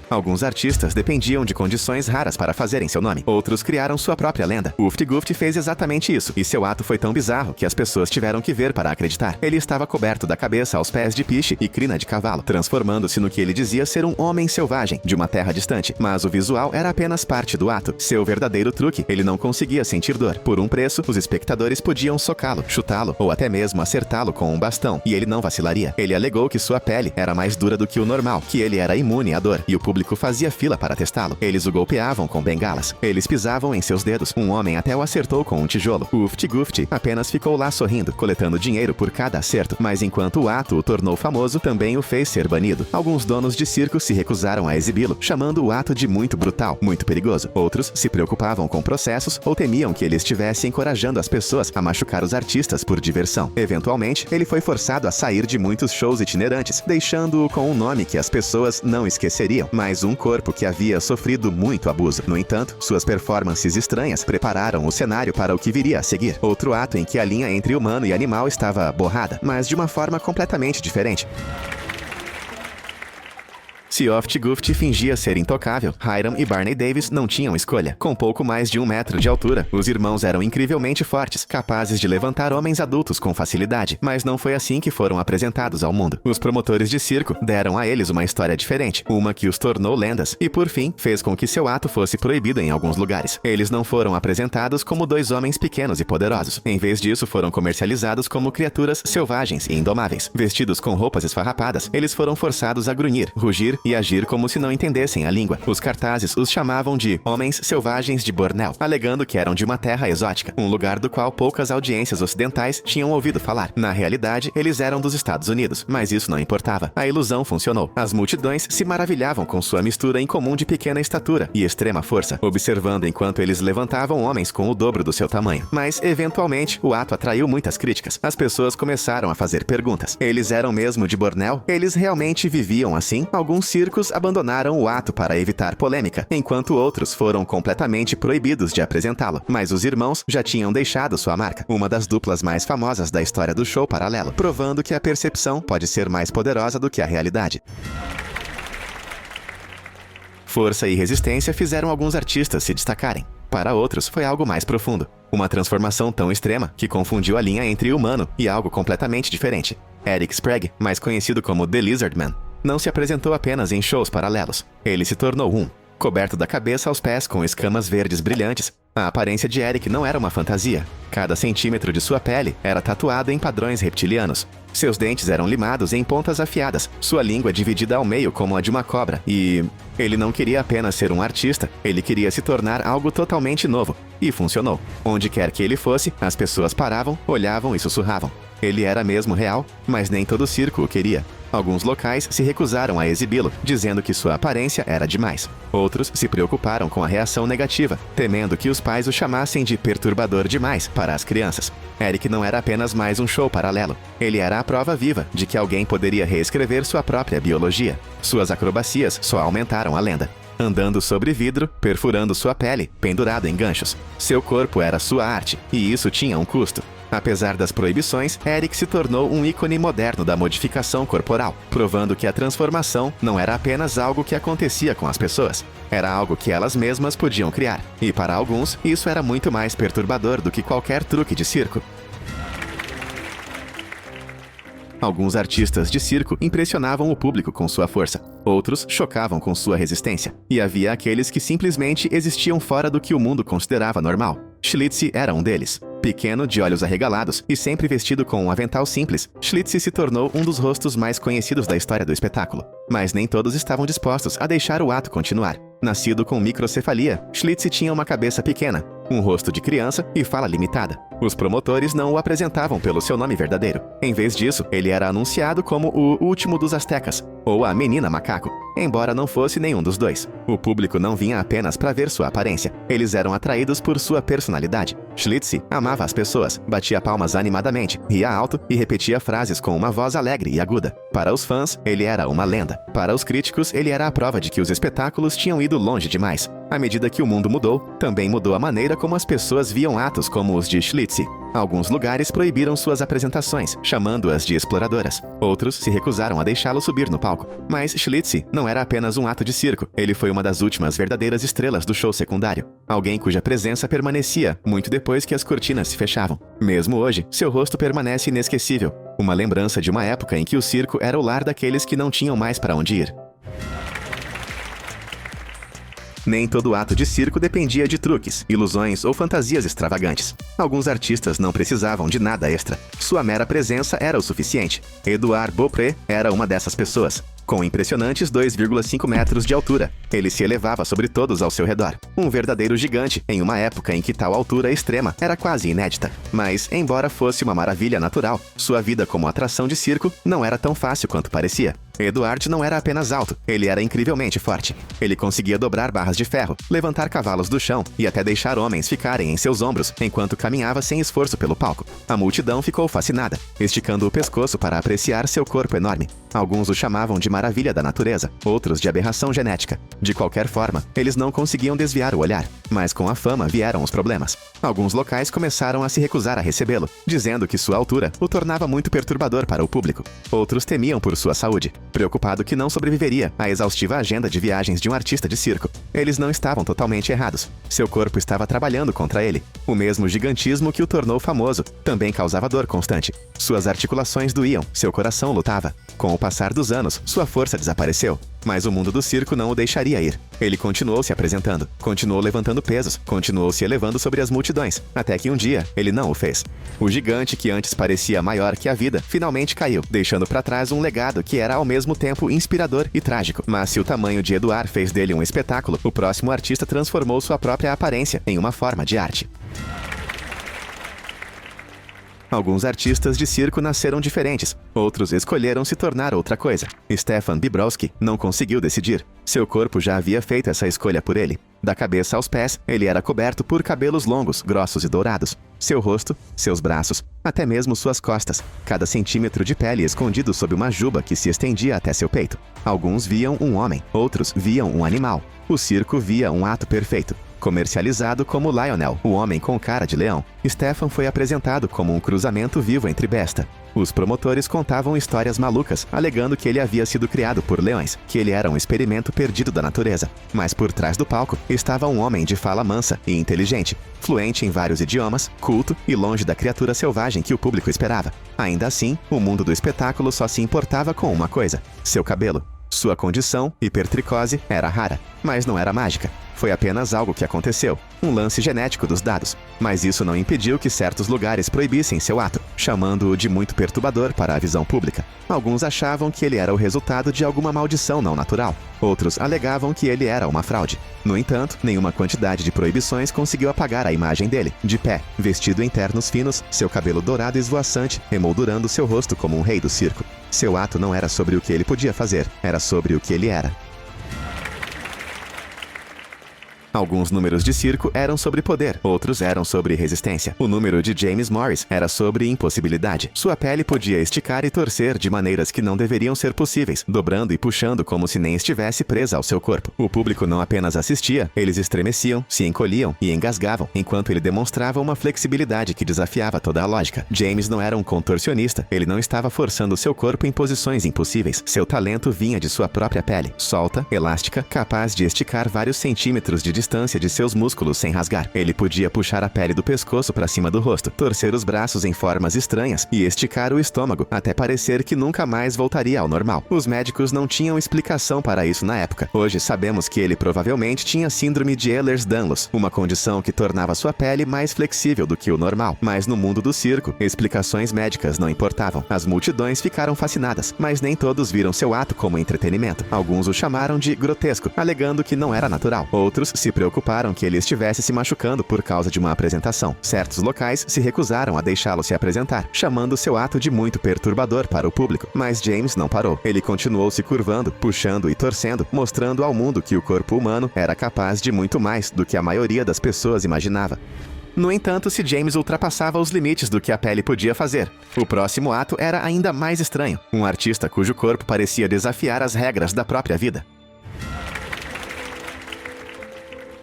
Alguns artistas dependiam de condições raras para fazerem seu nome. Outros criaram sua própria lenda. Ufti Gufti fez exatamente isso, e seu ato foi tão bizarro que as pessoas tiveram que ver para acreditar. Ele estava coberto da cabeça aos pés de piche e crina de cavalo, transformando-se no que ele dizia ser um homem selvagem de uma terra distante. Mas o visual era apenas parte do ato. Seu verdadeiro truque, ele não conseguia sentir dor. Por um preço, os espectadores podiam socá-lo, chutá-lo ou até mesmo acertá-lo com um bastão, e ele não vacilaria. Ele alegou que sua pele era mais dura do que o normal, que ele era imune à dor, e o público fazia fila para testá-lo. Eles o golpeavam com bengalas. Eles pisavam em seus dedos. Um homem até o acertou com um tijolo. Ufti Gufti apenas ficou lá sorrindo, coletando dinheiro por cada acerto. Mas enquanto o ato o tornou famoso, também o fez ser banido. Alguns donos de circo se recusaram a exibi-lo, chamando o ato de muito brutal, muito perigoso. Outros se preocupavam com processos ou temiam que ele estivesse encorajando as pessoas a machucar os artistas por diversão. Eventualmente, ele foi forçado a sair de muitos shows itinerantes, deixando-o com um nome que as pessoas não esqueceriam, mas um corpo que havia sofrido muito abuso. No entanto, suas performances estranhas prepararam o cenário para o que viria a seguir. Outro ato em que a linha entre humano e animal estava borrada, mas de uma forma completamente diferente. Se Ufti Gufti fingia ser intocável, Hiram e Barney Davis não tinham escolha. Com pouco mais de 1 metro de altura, os irmãos eram incrivelmente fortes, capazes de levantar homens adultos com facilidade, mas não foi assim que foram apresentados ao mundo. Os promotores de circo deram a eles uma história diferente, uma que os tornou lendas, e por fim, fez com que seu ato fosse proibido em alguns lugares. Eles não foram apresentados como 2 homens pequenos e poderosos. Em vez disso, foram comercializados como criaturas selvagens e indomáveis. Vestidos com roupas esfarrapadas, eles foram forçados a grunhir, rugir e agir como se não entendessem a língua. Os cartazes os chamavam de homens selvagens de Bornéu, alegando que eram de uma terra exótica, um lugar do qual poucas audiências ocidentais tinham ouvido falar. Na realidade, eles eram dos Estados Unidos, mas isso não importava. A ilusão funcionou. As multidões se maravilhavam com sua mistura incomum de pequena estatura e extrema força, observando enquanto eles levantavam homens com o dobro do seu tamanho. Mas, eventualmente, o ato atraiu muitas críticas. As pessoas começaram a fazer perguntas. Eles eram mesmo de Bornéu? Eles realmente viviam assim? Alguns circos abandonaram o ato para evitar polêmica, enquanto outros foram completamente proibidos de apresentá-lo. Mas os irmãos já tinham deixado sua marca, uma das duplas mais famosas da história do show paralelo, provando que a percepção pode ser mais poderosa do que a realidade. Força e resistência fizeram alguns artistas se destacarem. Para outros, foi algo mais profundo. Uma transformação tão extrema que confundiu a linha entre humano e algo completamente diferente. Eric Sprague, mais conhecido como The Lizard Man, não se apresentou apenas em shows paralelos. Ele se tornou um. Coberto da cabeça aos pés com escamas verdes brilhantes, a aparência de Eric não era uma fantasia. Cada centímetro de sua pele era tatuado em padrões reptilianos. Seus dentes eram limados em pontas afiadas, sua língua dividida ao meio como a de uma cobra. E ele não queria apenas ser um artista, ele queria se tornar algo totalmente novo. E funcionou. Onde quer que ele fosse, as pessoas paravam, olhavam e sussurravam. Ele era mesmo real, mas nem todo circo o queria. Alguns locais se recusaram a exibi-lo, dizendo que sua aparência era demais. Outros se preocuparam com a reação negativa, temendo que os pais o chamassem de perturbador demais para as crianças. Eric não era apenas mais um show paralelo. Ele era a prova viva de que alguém poderia reescrever sua própria biologia. Suas acrobacias só aumentaram a lenda. Andando sobre vidro, perfurando sua pele, pendurado em ganchos. Seu corpo era sua arte, e isso tinha um custo. Apesar das proibições, Eric se tornou um ícone moderno da modificação corporal, provando que a transformação não era apenas algo que acontecia com as pessoas, era algo que elas mesmas podiam criar. E para alguns, isso era muito mais perturbador do que qualquer truque de circo. Alguns artistas de circo impressionavam o público com sua força, outros chocavam com sua resistência, e havia aqueles que simplesmente existiam fora do que o mundo considerava normal. Schlitzie era um deles. Pequeno, de olhos arregalados e sempre vestido com um avental simples, Schlitzie se tornou um dos rostos mais conhecidos da história do espetáculo. Mas nem todos estavam dispostos a deixar o ato continuar. Nascido com microcefalia, Schlitzie tinha uma cabeça pequena, um rosto de criança e fala limitada. Os promotores não o apresentavam pelo seu nome verdadeiro. Em vez disso, ele era anunciado como o último dos Aztecas, ou a Menina Macaco, embora não fosse nenhum dos dois. O público não vinha apenas para ver sua aparência, eles eram atraídos por sua personalidade. Schlitzie amava as pessoas, batia palmas animadamente, ria alto e repetia frases com uma voz alegre e aguda. Para os fãs, ele era uma lenda. Para os críticos, ele era a prova de que os espetáculos tinham ido longe demais. À medida que o mundo mudou, também mudou a maneira como as pessoas viam atos como os de Schlitzie. Alguns lugares proibiram suas apresentações, chamando-as de exploradoras. Outros se recusaram a deixá-lo subir no palco. Mas Schlitzie não era apenas um ato de circo. Ele foi uma das últimas verdadeiras estrelas do show secundário. Alguém cuja presença permanecia muito depois que as cortinas se fechavam. Mesmo hoje, seu rosto permanece inesquecível. Uma lembrança de uma época em que o circo era o lar daqueles que não tinham mais para onde ir. Nem todo ato de circo dependia de truques, ilusões ou fantasias extravagantes. Alguns artistas não precisavam de nada extra. Sua mera presença era o suficiente. Edouard Beaupré era uma dessas pessoas. Com impressionantes 2,5 metros de altura, ele se elevava sobre todos ao seu redor. Um verdadeiro gigante, em uma época em que tal altura extrema era quase inédita. Mas, embora fosse uma maravilha natural, sua vida como atração de circo não era tão fácil quanto parecia. Edouard não era apenas alto, ele era incrivelmente forte. Ele conseguia dobrar barras de ferro, levantar cavalos do chão e até deixar homens ficarem em seus ombros enquanto caminhava sem esforço pelo palco. A multidão ficou fascinada, esticando o pescoço para apreciar seu corpo enorme. Alguns o chamavam de maravilha da natureza, outros de aberração genética. De qualquer forma, eles não conseguiam desviar o olhar, mas com a fama vieram os problemas. Alguns locais começaram a se recusar a recebê-lo, dizendo que sua altura o tornava muito perturbador para o público. Outros temiam por sua saúde, preocupado que não sobreviveria à exaustiva agenda de viagens de um artista de circo. Eles não estavam totalmente errados. Seu corpo estava trabalhando contra ele. O mesmo gigantismo que o tornou famoso também causava dor constante. Suas articulações doíam, seu coração lutava. Com o passar dos anos, sua força desapareceu. Mas o mundo do circo não o deixaria ir. Ele continuou se apresentando, continuou levantando pesos, continuou se elevando sobre as multidões, até que um dia ele não o fez. O gigante que antes parecia maior que a vida, finalmente caiu, deixando para trás um legado que era ao mesmo tempo inspirador e trágico. Mas se o tamanho de Eduard fez dele um espetáculo, o próximo artista transformou sua própria aparência em uma forma de arte. Alguns artistas de circo nasceram diferentes, outros escolheram se tornar outra coisa. Stefan Bibrowski não conseguiu decidir. Seu corpo já havia feito essa escolha por ele. Da cabeça aos pés, ele era coberto por cabelos longos, grossos e dourados. Seu rosto, seus braços, até mesmo suas costas. Cada centímetro de pele escondido sob uma juba que se estendia até seu peito. Alguns viam um homem, outros viam um animal. O circo via um ato perfeito. Comercializado como Lionel, o homem com cara de leão, Stefan foi apresentado como um cruzamento vivo entre besta. Os promotores contavam histórias malucas, alegando que ele havia sido criado por leões, que ele era um experimento perdido da natureza. Mas por trás do palco estava um homem de fala mansa e inteligente, fluente em vários idiomas, culto e longe da criatura selvagem que o público esperava. Ainda assim, o mundo do espetáculo só se importava com uma coisa: seu cabelo. Sua condição, hipertricose, era rara, mas não era mágica. Foi apenas algo que aconteceu, um lance genético dos dados. Mas isso não impediu que certos lugares proibissem seu ato, chamando-o de muito perturbador para a visão pública. Alguns achavam que ele era o resultado de alguma maldição não natural. Outros alegavam que ele era uma fraude. No entanto, nenhuma quantidade de proibições conseguiu apagar a imagem dele, de pé, vestido em ternos finos, seu cabelo dourado e esvoaçante, emoldurando seu rosto como um rei do circo. Seu ato não era sobre o que ele podia fazer, era sobre o que ele era. Alguns números de circo eram sobre poder, outros eram sobre resistência. O número de James Morris era sobre impossibilidade. Sua pele podia esticar e torcer de maneiras que não deveriam ser possíveis, dobrando e puxando como se nem estivesse presa ao seu corpo. O público não apenas assistia, eles estremeciam, se encolhiam e engasgavam, enquanto ele demonstrava uma flexibilidade que desafiava toda a lógica. James não era um contorcionista, ele não estava forçando seu corpo em posições impossíveis. Seu talento vinha de sua própria pele, solta, elástica, capaz de esticar vários centímetros de distância de seus músculos sem rasgar. Ele podia puxar a pele do pescoço para cima do rosto, torcer os braços em formas estranhas e esticar o estômago até parecer que nunca mais voltaria ao normal. Os médicos não tinham explicação para isso na época. Hoje sabemos que ele provavelmente tinha síndrome de Ehlers-Danlos, uma condição que tornava sua pele mais flexível do que o normal. Mas no mundo do circo, explicações médicas não importavam. As multidões ficaram fascinadas, mas nem todos viram seu ato como entretenimento. Alguns o chamaram de grotesco, alegando que não era natural. Outros se preocuparam que ele estivesse se machucando por causa de uma apresentação. Certos locais se recusaram a deixá-lo se apresentar, chamando seu ato de muito perturbador para o público. Mas James não parou. Ele continuou se curvando, puxando e torcendo, mostrando ao mundo que o corpo humano era capaz de muito mais do que a maioria das pessoas imaginava. No entanto, se James ultrapassava os limites do que a pele podia fazer, o próximo ato era ainda mais estranho. Um artista cujo corpo parecia desafiar as regras da própria vida.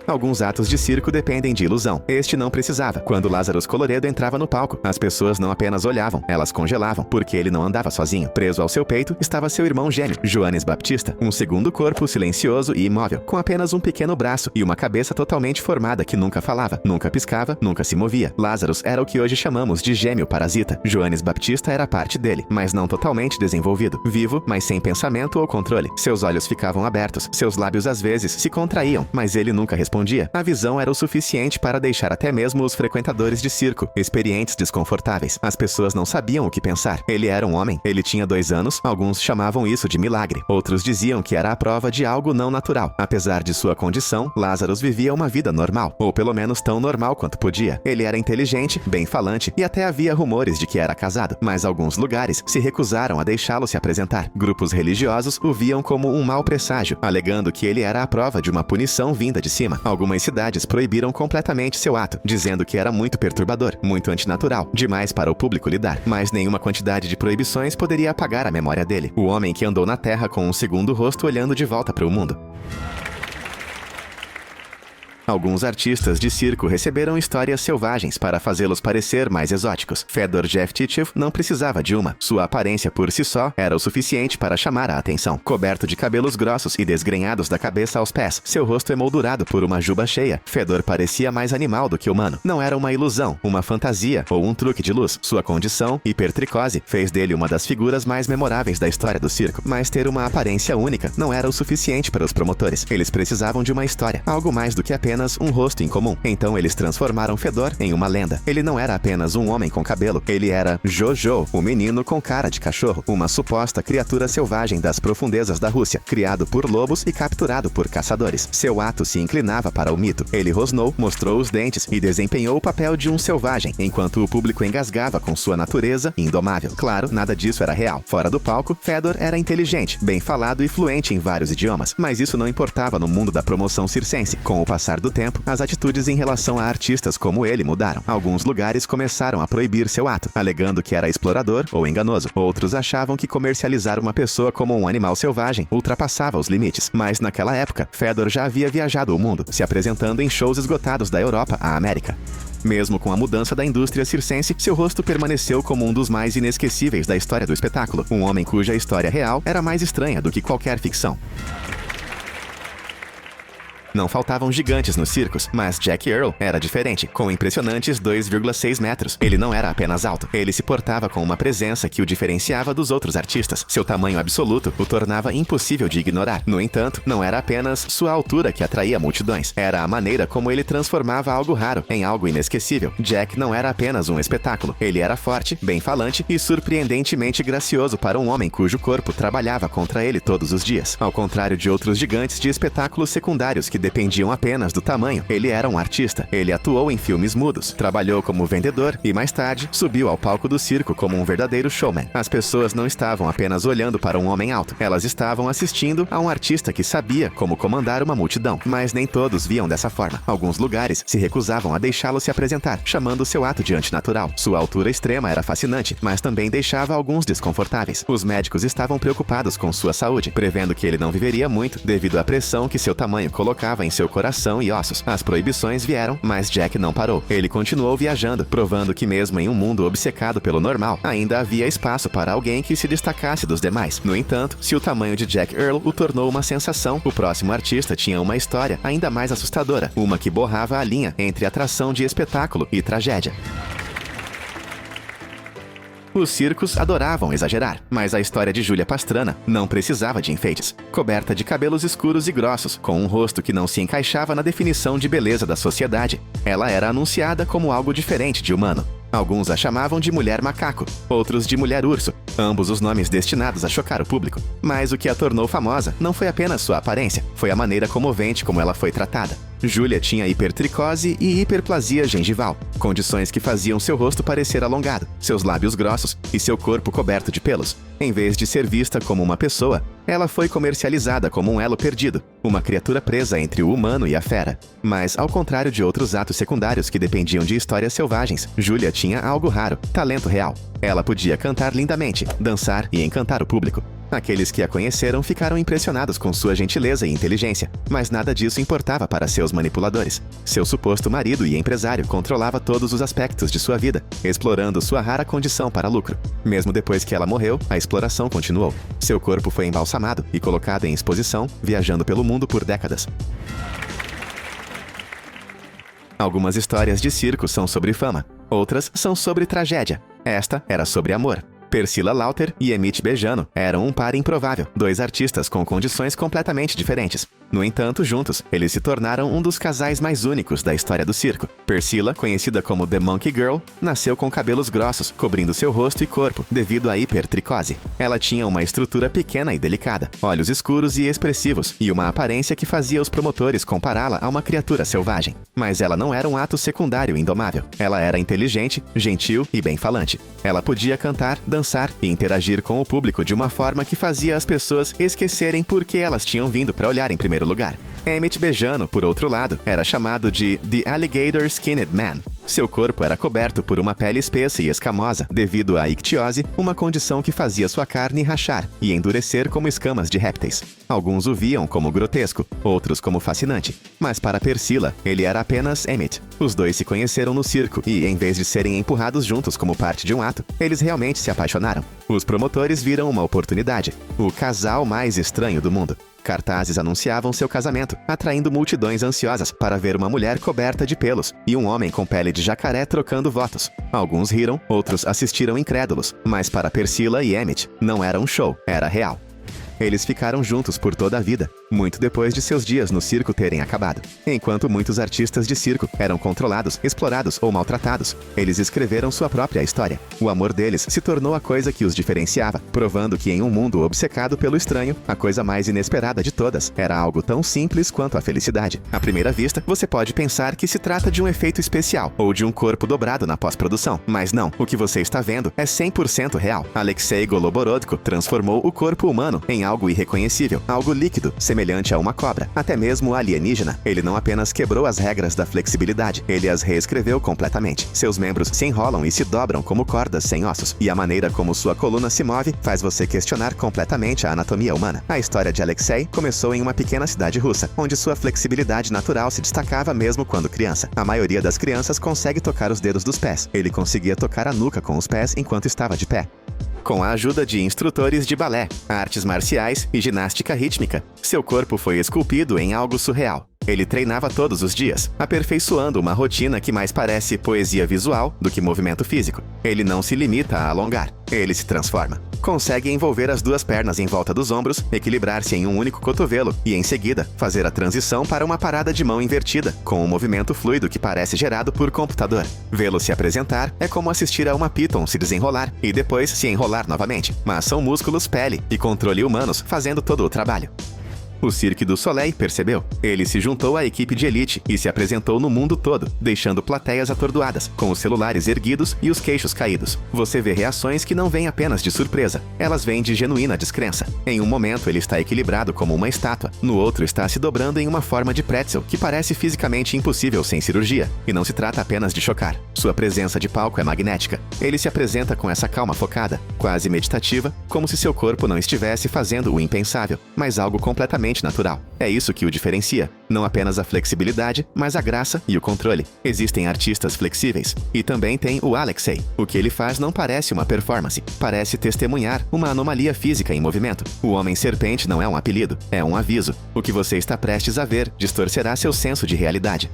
Alguns atos de circo dependem de ilusão. Este não precisava. Quando Lazarus Coloredo entrava no palco, as pessoas não apenas olhavam, elas congelavam, porque ele não andava sozinho. Preso ao seu peito estava seu irmão gêmeo, Johannes Baptista, um segundo corpo silencioso e imóvel, com apenas um pequeno braço e uma cabeça totalmente formada que nunca falava, nunca piscava, nunca se movia. Lazarus era o que hoje chamamos de gêmeo parasita. Johannes Baptista era parte dele, mas não totalmente desenvolvido. Vivo, mas sem pensamento ou controle. Seus olhos ficavam abertos, seus lábios às vezes se contraíam, mas ele nunca respondia. A visão era o suficiente para deixar até mesmo os frequentadores de circo experientes desconfortáveis. As pessoas não sabiam o que pensar. Ele era um homem, ele tinha 2 anos, alguns chamavam isso de milagre. Outros diziam que era a prova de algo não natural. Apesar de sua condição, Lazarus vivia uma vida normal, ou pelo menos tão normal quanto podia. Ele era inteligente, bem falante e até havia rumores de que era casado. Mas alguns lugares se recusaram a deixá-lo se apresentar. Grupos religiosos o viam como um mau presságio, alegando que ele era a prova de uma punição vinda de cima. Algumas cidades proibiram completamente seu ato, dizendo que era muito perturbador, muito antinatural, demais para o público lidar. Mas nenhuma quantidade de proibições poderia apagar a memória dele. O homem que andou na Terra com um segundo rosto olhando de volta para o mundo. Alguns artistas de circo receberam histórias selvagens para fazê-los parecer mais exóticos. Fedor Jevtichev não precisava de uma. Sua aparência por si só era o suficiente para chamar a atenção. Coberto de cabelos grossos e desgrenhados da cabeça aos pés, seu rosto emoldurado por uma juba cheia, Fedor parecia mais animal do que humano. Não era uma ilusão, uma fantasia ou um truque de luz. Sua condição, hipertricose, fez dele uma das figuras mais memoráveis da história do circo. Mas ter uma aparência única não era o suficiente para os promotores. Eles precisavam de uma história, algo mais do que apenas um rosto incomum. Então eles transformaram Fedor em uma lenda. Ele não era apenas um homem com cabelo, ele era Jojo, o menino com cara de cachorro, uma suposta criatura selvagem das profundezas da Rússia, criado por lobos e capturado por caçadores. Seu ato se inclinava para o mito. Ele rosnou, mostrou os dentes e desempenhou o papel de um selvagem, enquanto o público engasgava com sua natureza indomável. Claro, nada disso era real. Fora do palco, Fedor era inteligente, bem falado e fluente em vários idiomas, mas isso não importava no mundo da promoção circense. Com o passar do tempo, as atitudes em relação a artistas como ele mudaram. Alguns lugares começaram a proibir seu ato, alegando que era explorador ou enganoso. Outros achavam que comercializar uma pessoa como um animal selvagem ultrapassava os limites. Mas naquela época, Fedor já havia viajado o mundo, se apresentando em shows esgotados da Europa à América. Mesmo com a mudança da indústria circense, seu rosto permaneceu como um dos mais inesquecíveis da história do espetáculo. Um homem cuja história real era mais estranha do que qualquer ficção. Não faltavam gigantes nos circos, mas Jack Earl era diferente, com impressionantes 2,6 metros. Ele não era apenas alto, ele se portava com uma presença que o diferenciava dos outros artistas. Seu tamanho absoluto o tornava impossível de ignorar. No entanto, não era apenas sua altura que atraía multidões, era a maneira como ele transformava algo raro em algo inesquecível. Jack não era apenas um espetáculo, ele era forte, bem falante e surpreendentemente gracioso para um homem cujo corpo trabalhava contra ele todos os dias. Ao contrário de outros gigantes de espetáculos secundários que dependiam apenas do tamanho, ele era um artista. Ele atuou em filmes mudos, trabalhou como vendedor e, mais tarde, subiu ao palco do circo como um verdadeiro showman. As pessoas não estavam apenas olhando para um homem alto, elas estavam assistindo a um artista que sabia como comandar uma multidão. Mas nem todos viam dessa forma. Alguns lugares se recusavam a deixá-lo se apresentar, chamando seu ato de antinatural. Sua altura extrema era fascinante, mas também deixava alguns desconfortáveis. Os médicos estavam preocupados com sua saúde, prevendo que ele não viveria muito devido à pressão que seu tamanho colocava em seu coração e ossos. As proibições vieram, mas Jack não parou. Ele continuou viajando, provando que mesmo em um mundo obcecado pelo normal, ainda havia espaço para alguém que se destacasse dos demais. No entanto, se o tamanho de Jack Earl o tornou uma sensação, o próximo artista tinha uma história ainda mais assustadora, uma que borrava a linha entre atração de espetáculo e tragédia. Os circos adoravam exagerar, mas a história de Julia Pastrana não precisava de enfeites. Coberta de cabelos escuros e grossos, com um rosto que não se encaixava na definição de beleza da sociedade, ela era anunciada como algo diferente de humano. Alguns a chamavam de mulher macaco, outros de mulher urso, ambos os nomes destinados a chocar o público. Mas o que a tornou famosa não foi apenas sua aparência, foi a maneira comovente como ela foi tratada. Julia tinha hipertricose e hiperplasia gengival, condições que faziam seu rosto parecer alongado, seus lábios grossos e seu corpo coberto de pelos. Em vez de ser vista como uma pessoa, ela foi comercializada como um elo perdido, uma criatura presa entre o humano e a fera. Mas, ao contrário de outros atos secundários que dependiam de histórias selvagens, Julia tinha algo raro, talento real. Ela podia cantar lindamente, dançar e encantar o público. Aqueles que a conheceram ficaram impressionados com sua gentileza e inteligência, mas nada disso importava para seus manipuladores. Seu suposto marido e empresário controlava todos os aspectos de sua vida, explorando sua rara condição para lucro. Mesmo depois que ela morreu, a exploração continuou. Seu corpo foi embalsamado e colocado em exposição, viajando pelo mundo por décadas. Algumas histórias de circo são sobre fama, outras são sobre tragédia. Esta era sobre amor. Priscilla Lauter e Emmett Bejano eram um par improvável, dois artistas com condições completamente diferentes. No entanto, juntos, eles se tornaram um dos casais mais únicos da história do circo. Priscilla, conhecida como The Monkey Girl, nasceu com cabelos grossos, cobrindo seu rosto e corpo, devido à hipertricose. Ela tinha uma estrutura pequena e delicada, olhos escuros e expressivos, e uma aparência que fazia os promotores compará-la a uma criatura selvagem. Mas ela não era um ato secundário indomável. Ela era inteligente, gentil e bem falante. Ela podia cantar, dançar e interagir com o público de uma forma que fazia as pessoas esquecerem por que elas tinham vindo para olhar em primeiro lugar. Emmett Bejano, por outro lado, era chamado de The Alligator Skinned Man, Seu corpo era coberto por uma pele espessa e escamosa devido à ictiose, uma condição que fazia sua carne rachar e endurecer como escamas de répteis. Alguns o viam como grotesco, outros como fascinante. Mas para Priscilla, ele era apenas Emmett. Os dois se conheceram no circo e, em vez de serem empurrados juntos como parte de um ato, eles realmente se apaixonaram. Os promotores viram uma oportunidade. O casal mais estranho do mundo. Cartazes anunciavam seu casamento, atraindo multidões ansiosas para ver uma mulher coberta de pelos e um homem com pele de jacaré trocando votos. Alguns riram, outros assistiram incrédulos, mas para Priscilla e Emmett, não era um show, era real. Eles ficaram juntos por toda a vida, muito depois de seus dias no circo terem acabado. Enquanto muitos artistas de circo eram controlados, explorados ou maltratados, eles escreveram sua própria história. O amor deles se tornou a coisa que os diferenciava, provando que em um mundo obcecado pelo estranho, a coisa mais inesperada de todas era algo tão simples quanto a felicidade. À primeira vista, você pode pensar que se trata de um efeito especial ou de um corpo dobrado na pós-produção, mas não, o que você está vendo é 100% real. Alexei Goloborodko transformou o corpo humano em algo irreconhecível, algo líquido, semelhante a uma cobra, até mesmo alienígena. Ele não apenas quebrou as regras da flexibilidade, ele as reescreveu completamente. Seus membros se enrolam e se dobram como cordas sem ossos, e a maneira como sua coluna se move faz você questionar completamente a anatomia humana. A história de Alexei começou em uma pequena cidade russa, onde sua flexibilidade natural se destacava mesmo quando criança. A maioria das crianças consegue tocar os dedos dos pés. Ele conseguia tocar a nuca com os pés enquanto estava de pé. Com a ajuda de instrutores de balé, artes marciais e ginástica rítmica, seu corpo foi esculpido em algo surreal. Ele treinava todos os dias, aperfeiçoando uma rotina que mais parece poesia visual do que movimento físico. Ele não se limita a alongar, ele se transforma. Consegue envolver as duas pernas em volta dos ombros, equilibrar-se em um único cotovelo e, em seguida, fazer a transição para uma parada de mão invertida, com um movimento fluido que parece gerado por computador. Vê-lo se apresentar é como assistir a uma python se desenrolar e depois se enrolar novamente, mas são músculos, pele e controle humanos fazendo todo o trabalho. O Cirque du Soleil percebeu. Ele se juntou à equipe de elite e se apresentou no mundo todo, deixando plateias atordoadas, com os celulares erguidos e os queixos caídos. Você vê reações que não vêm apenas de surpresa, elas vêm de genuína descrença. Em um momento ele está equilibrado como uma estátua, no outro está se dobrando em uma forma de pretzel que parece fisicamente impossível sem cirurgia. E não se trata apenas de chocar. Sua presença de palco é magnética. Ele se apresenta com essa calma focada, quase meditativa, como se seu corpo não estivesse fazendo o impensável, mas algo completamente natural. É isso que o diferencia. Não apenas a flexibilidade, mas a graça e o controle. Existem artistas flexíveis. E também tem o Alexei. O que ele faz não parece uma performance. Parece testemunhar uma anomalia física em movimento. O Homem-Serpente não é um apelido, é um aviso. O que você está prestes a ver distorcerá seu senso de realidade.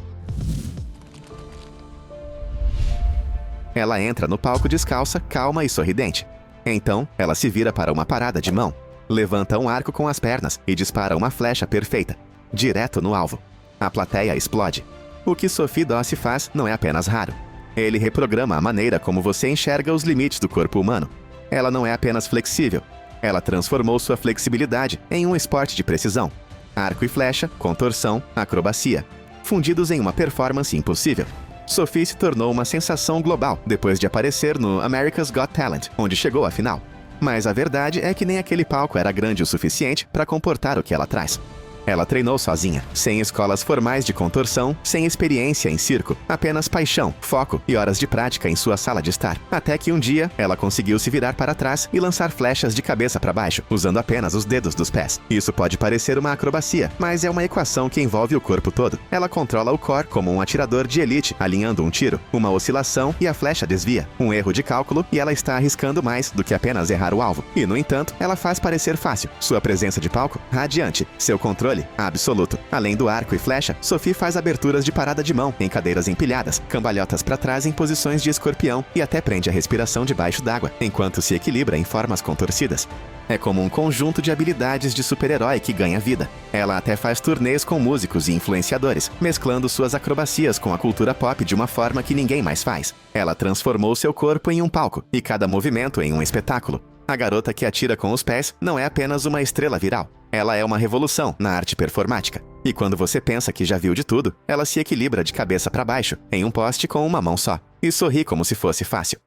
Ela entra no palco descalça, calma e sorridente. Então, ela se vira para uma parada de mão. Levanta um arco com as pernas e dispara uma flecha perfeita, direto no alvo. A plateia explode. O que Sophie Dossi faz não é apenas raro. Ele reprograma a maneira como você enxerga os limites do corpo humano. Ela não é apenas flexível. Ela transformou sua flexibilidade em um esporte de precisão. Arco e flecha, contorção, acrobacia, fundidos em uma performance impossível. Sophie se tornou uma sensação global depois de aparecer no America's Got Talent, onde chegou à final. Mas a verdade é que nem aquele palco era grande o suficiente para comportar o que ela traz. Ela treinou sozinha, sem escolas formais de contorção, sem experiência em circo, apenas paixão, foco e horas de prática em sua sala de estar. Até que um dia, ela conseguiu se virar para trás e lançar flechas de cabeça para baixo, usando apenas os dedos dos pés. Isso pode parecer uma acrobacia, mas é uma equação que envolve o corpo todo. Ela controla o core como um atirador de elite, alinhando um tiro, uma oscilação e a flecha desvia. Um erro de cálculo e ela está arriscando mais do que apenas errar o alvo. E, no entanto, ela faz parecer fácil. Sua presença de palco, radiante. Seu controle, absoluto. Além do arco e flecha, Sophie faz aberturas de parada de mão em cadeiras empilhadas, cambalhotas para trás em posições de escorpião e até prende a respiração debaixo d'água, enquanto se equilibra em formas contorcidas. É como um conjunto de habilidades de super-herói que ganha vida. Ela até faz turnês com músicos e influenciadores, mesclando suas acrobacias com a cultura pop de uma forma que ninguém mais faz. Ela transformou seu corpo em um palco, e cada movimento em um espetáculo. A garota que atira com os pés não é apenas uma estrela viral. Ela é uma revolução na arte performática. E quando você pensa que já viu de tudo, ela se equilibra de cabeça para baixo, em um poste com uma mão só, e sorri como se fosse fácil.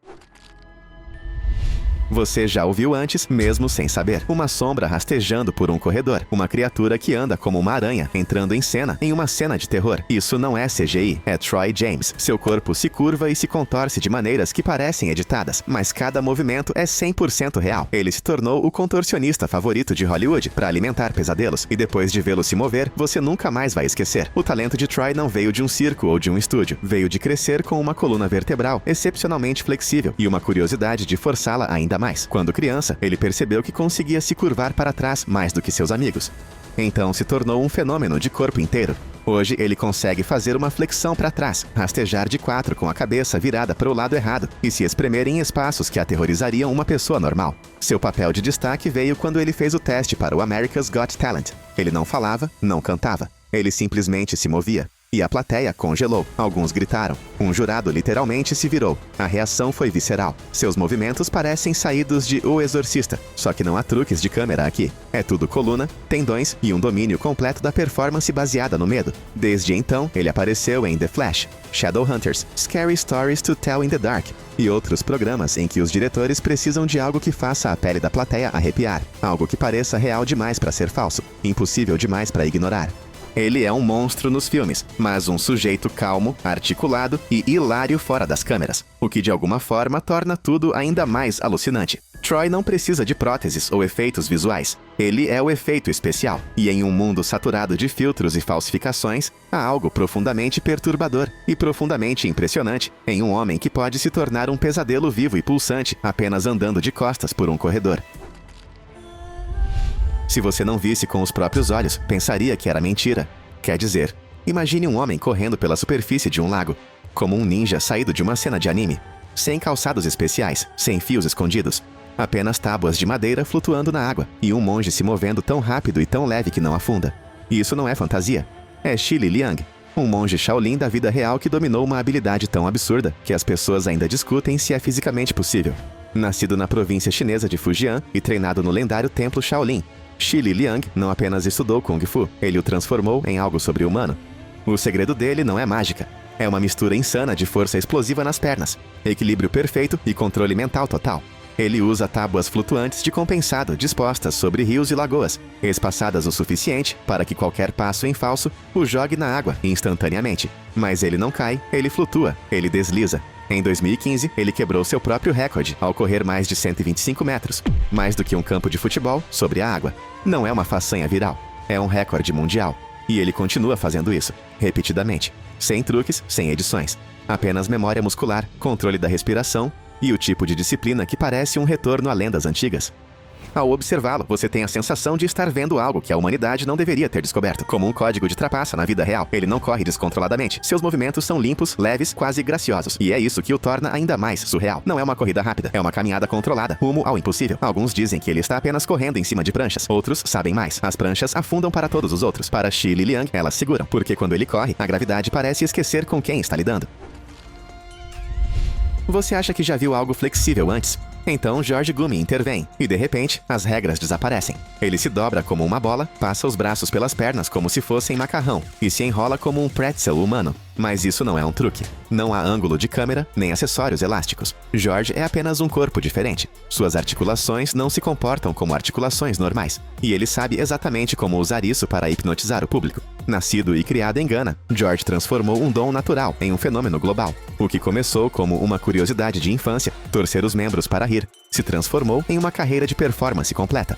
Você já ouviu antes, mesmo sem saber. Uma sombra rastejando por um corredor. Uma criatura que anda como uma aranha, entrando em cena, em uma cena de terror. Isso não é CGI, é Troy James. Seu corpo se curva e se contorce de maneiras que parecem editadas, mas cada movimento é 100% real. Ele se tornou o contorcionista favorito de Hollywood para alimentar pesadelos, e depois de vê-lo se mover, você nunca mais vai esquecer. O talento de Troy não veio de um circo ou de um estúdio. Veio de crescer com uma coluna vertebral excepcionalmente flexível e uma curiosidade de forçá-la ainda mais. Quando criança, ele percebeu que conseguia se curvar para trás mais do que seus amigos. Então se tornou um fenômeno de corpo inteiro. Hoje ele consegue fazer uma flexão para trás, rastejar de 4 com a cabeça virada para o lado errado e se espremer em espaços que aterrorizariam uma pessoa normal. Seu papel de destaque veio quando ele fez o teste para o America's Got Talent. Ele não falava, não cantava. Ele simplesmente se movia. E a plateia congelou. Alguns gritaram. Um jurado literalmente se virou. A reação foi visceral. Seus movimentos parecem saídos de O Exorcista. Só que não há truques de câmera aqui. É tudo coluna, tendões e um domínio completo da performance baseada no medo. Desde então, ele apareceu em The Flash, Shadowhunters, Scary Stories to Tell in the Dark e outros programas em que os diretores precisam de algo que faça a pele da plateia arrepiar. Algo que pareça real demais para ser falso, impossível demais para ignorar. Ele é um monstro nos filmes, mas um sujeito calmo, articulado e hilário fora das câmeras, o que de alguma forma torna tudo ainda mais alucinante. Troy não precisa de próteses ou efeitos visuais. Ele é o efeito especial. E em um mundo saturado de filtros e falsificações, há algo profundamente perturbador e profundamente impressionante em um homem que pode se tornar um pesadelo vivo e pulsante apenas andando de costas por um corredor. Se você não visse com os próprios olhos, pensaria que era mentira. Quer dizer, imagine um homem correndo pela superfície de um lago, como um ninja saído de uma cena de anime. Sem calçados especiais, sem fios escondidos. Apenas tábuas de madeira flutuando na água, e um monge se movendo tão rápido e tão leve que não afunda. E isso não é fantasia. É Xi Liang, um monge Shaolin da vida real que dominou uma habilidade tão absurda que as pessoas ainda discutem se é fisicamente possível. Nascido na província chinesa de Fujian e treinado no lendário templo Shaolin, Xi Liang não apenas estudou Kung Fu, ele o transformou em algo sobre-humano. O segredo dele não é mágica. É uma mistura insana de força explosiva nas pernas, equilíbrio perfeito e controle mental total. Ele usa tábuas flutuantes de compensado dispostas sobre rios e lagoas, espaçadas o suficiente para que qualquer passo em falso o jogue na água instantaneamente. Mas ele não cai, ele flutua, ele desliza. Em 2015, ele quebrou seu próprio recorde ao correr mais de 125 metros, mais do que um campo de futebol sobre a água. Não é uma façanha viral, é um recorde mundial. E ele continua fazendo isso, repetidamente, sem truques, sem edições. Apenas memória muscular, controle da respiração e o tipo de disciplina que parece um retorno a lendas antigas. Ao observá-lo, você tem a sensação de estar vendo algo que a humanidade não deveria ter descoberto, como um código de trapaça na vida real. Ele não corre descontroladamente. Seus movimentos são limpos, leves, quase graciosos. E é isso que o torna ainda mais surreal. Não é uma corrida rápida, é uma caminhada controlada, rumo ao impossível. Alguns dizem que ele está apenas correndo em cima de pranchas. Outros sabem mais. As pranchas afundam para todos os outros. Para Xi Liang, elas seguram, porque quando ele corre, a gravidade parece esquecer com quem está lidando. Você acha que já viu algo flexível antes? Então George Gumi intervém, e de repente, as regras desaparecem. Ele se dobra como uma bola, passa os braços pelas pernas como se fossem macarrão, e se enrola como um pretzel humano. Mas isso não é um truque. Não há ângulo de câmera, nem acessórios elásticos. George é apenas um corpo diferente. Suas articulações não se comportam como articulações normais. E ele sabe exatamente como usar isso para hipnotizar o público. Nascido e criado em Gana, George transformou um dom natural em um fenômeno global. O que começou como uma curiosidade de infância, torcer os membros para rir, se transformou em uma carreira de performance completa.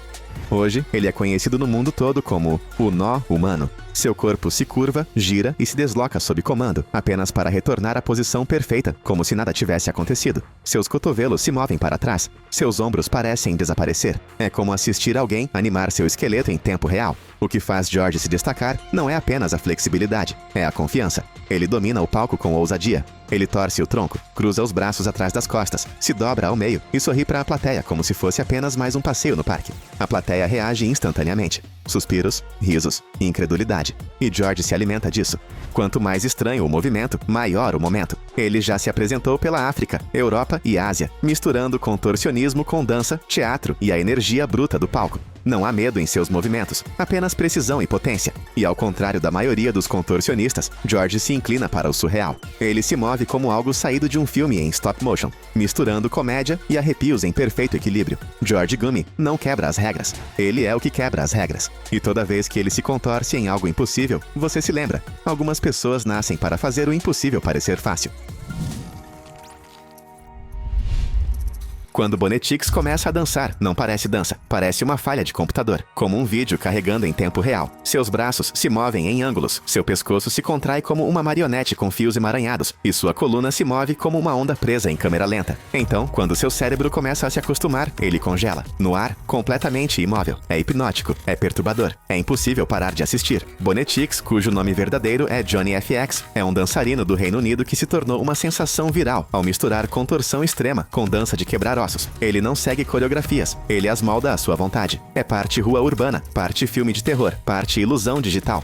Hoje, ele é conhecido no mundo todo como o nó humano. Seu corpo se curva, gira e se desloca sob comando, apenas para retornar à posição perfeita, como se nada tivesse acontecido. Seus cotovelos se movem para trás, seus ombros parecem desaparecer. É como assistir alguém animar seu esqueleto em tempo real. O que faz George se destacar não é apenas a flexibilidade, é a confiança. Ele domina o palco com ousadia. Ele torce o tronco, cruza os braços atrás das costas, se dobra ao meio e sorri para a plateia como se fosse apenas mais um passeio no parque. A plateia reage instantaneamente. Suspiros, risos, incredulidade. E George se alimenta disso. Quanto mais estranho o movimento, maior o momento. Ele já se apresentou pela África, Europa e Ásia, misturando contorcionismo com dança, teatro e a energia bruta do palco. Não há medo em seus movimentos, apenas precisão e potência. E ao contrário da maioria dos contorcionistas, George se inclina para o surreal. Ele se move como algo saído de um filme em stop motion, misturando comédia e arrepios em perfeito equilíbrio. George Gummy não quebra as regras. Ele é o que quebra as regras. E toda vez que ele se contorce em algo impossível, você se lembra. Algumas pessoas nascem para fazer o impossível parecer fácil. Quando Bonetix começa a dançar, não parece dança, parece uma falha de computador, como um vídeo carregando em tempo real. Seus braços se movem em ângulos, seu pescoço se contrai como uma marionete com fios emaranhados, e sua coluna se move como uma onda presa em câmera lenta. Então, quando seu cérebro começa a se acostumar, ele congela. No ar, completamente imóvel. É hipnótico, é perturbador, é impossível parar de assistir. Bonetix, cujo nome verdadeiro é Johnny FX, é um dançarino do Reino Unido que se tornou uma sensação viral ao misturar contorção extrema com dança de quebrar ossos. Ele não segue coreografias, ele as molda à sua vontade. É parte rua urbana, parte filme de terror, parte ilusão digital.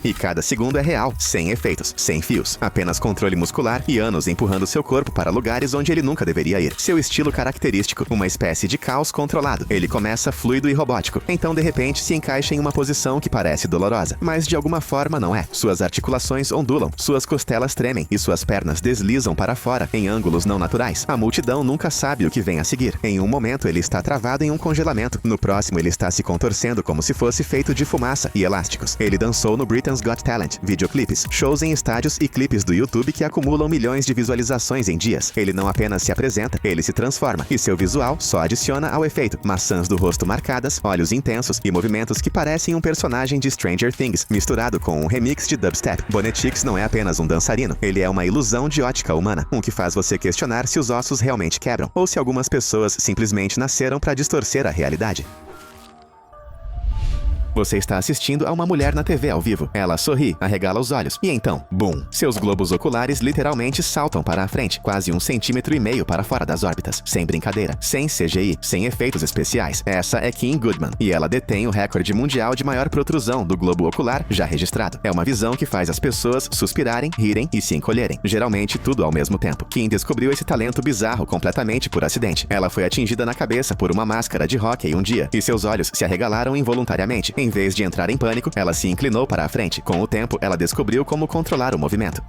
E cada segundo é real, sem efeitos, sem fios, apenas controle muscular e anos empurrando seu corpo para lugares onde ele nunca deveria ir. Seu estilo característico, uma espécie de caos controlado. Ele começa fluido e robótico, então de repente se encaixa em uma posição que parece dolorosa, mas de alguma forma não é. Suas articulações ondulam, suas costelas tremem e suas pernas deslizam para fora em ângulos não naturais. A multidão nunca sabe o que vem a seguir. Em um momento ele está travado em um congelamento, no próximo ele está se contorcendo como se fosse feito de fumaça e elásticos. Ele dançou no Britain's Got Talent, videoclipes, shows em estádios e clipes do YouTube que acumulam milhões de visualizações em dias. Ele não apenas se apresenta, ele se transforma, e seu visual só adiciona ao efeito. Maçãs do rosto marcadas, olhos intensos e movimentos que parecem um personagem de Stranger Things, misturado com um remix de dubstep. Bonetix não é apenas um dançarino, ele é uma ilusão de ótica humana, que faz você questionar se os ossos realmente quebram, ou se algumas pessoas simplesmente nasceram para distorcer a realidade. Você está assistindo a uma mulher na TV ao vivo. Ela sorri, arregala os olhos, e então, bum! Seus globos oculares literalmente saltam para a frente, quase 1,5 cm para fora das órbitas. Sem brincadeira, sem CGI, sem efeitos especiais. Essa é Kim Goodman, e ela detém o recorde mundial de maior protrusão do globo ocular já registrado. É uma visão que faz as pessoas suspirarem, rirem e se encolherem. Geralmente tudo ao mesmo tempo. Kim descobriu esse talento bizarro completamente por acidente. Ela foi atingida na cabeça por uma máscara de hóquei um dia, e seus olhos se arregalaram involuntariamente. Em vez de entrar em pânico, ela se inclinou para a frente. Com o tempo, ela descobriu como controlar o movimento.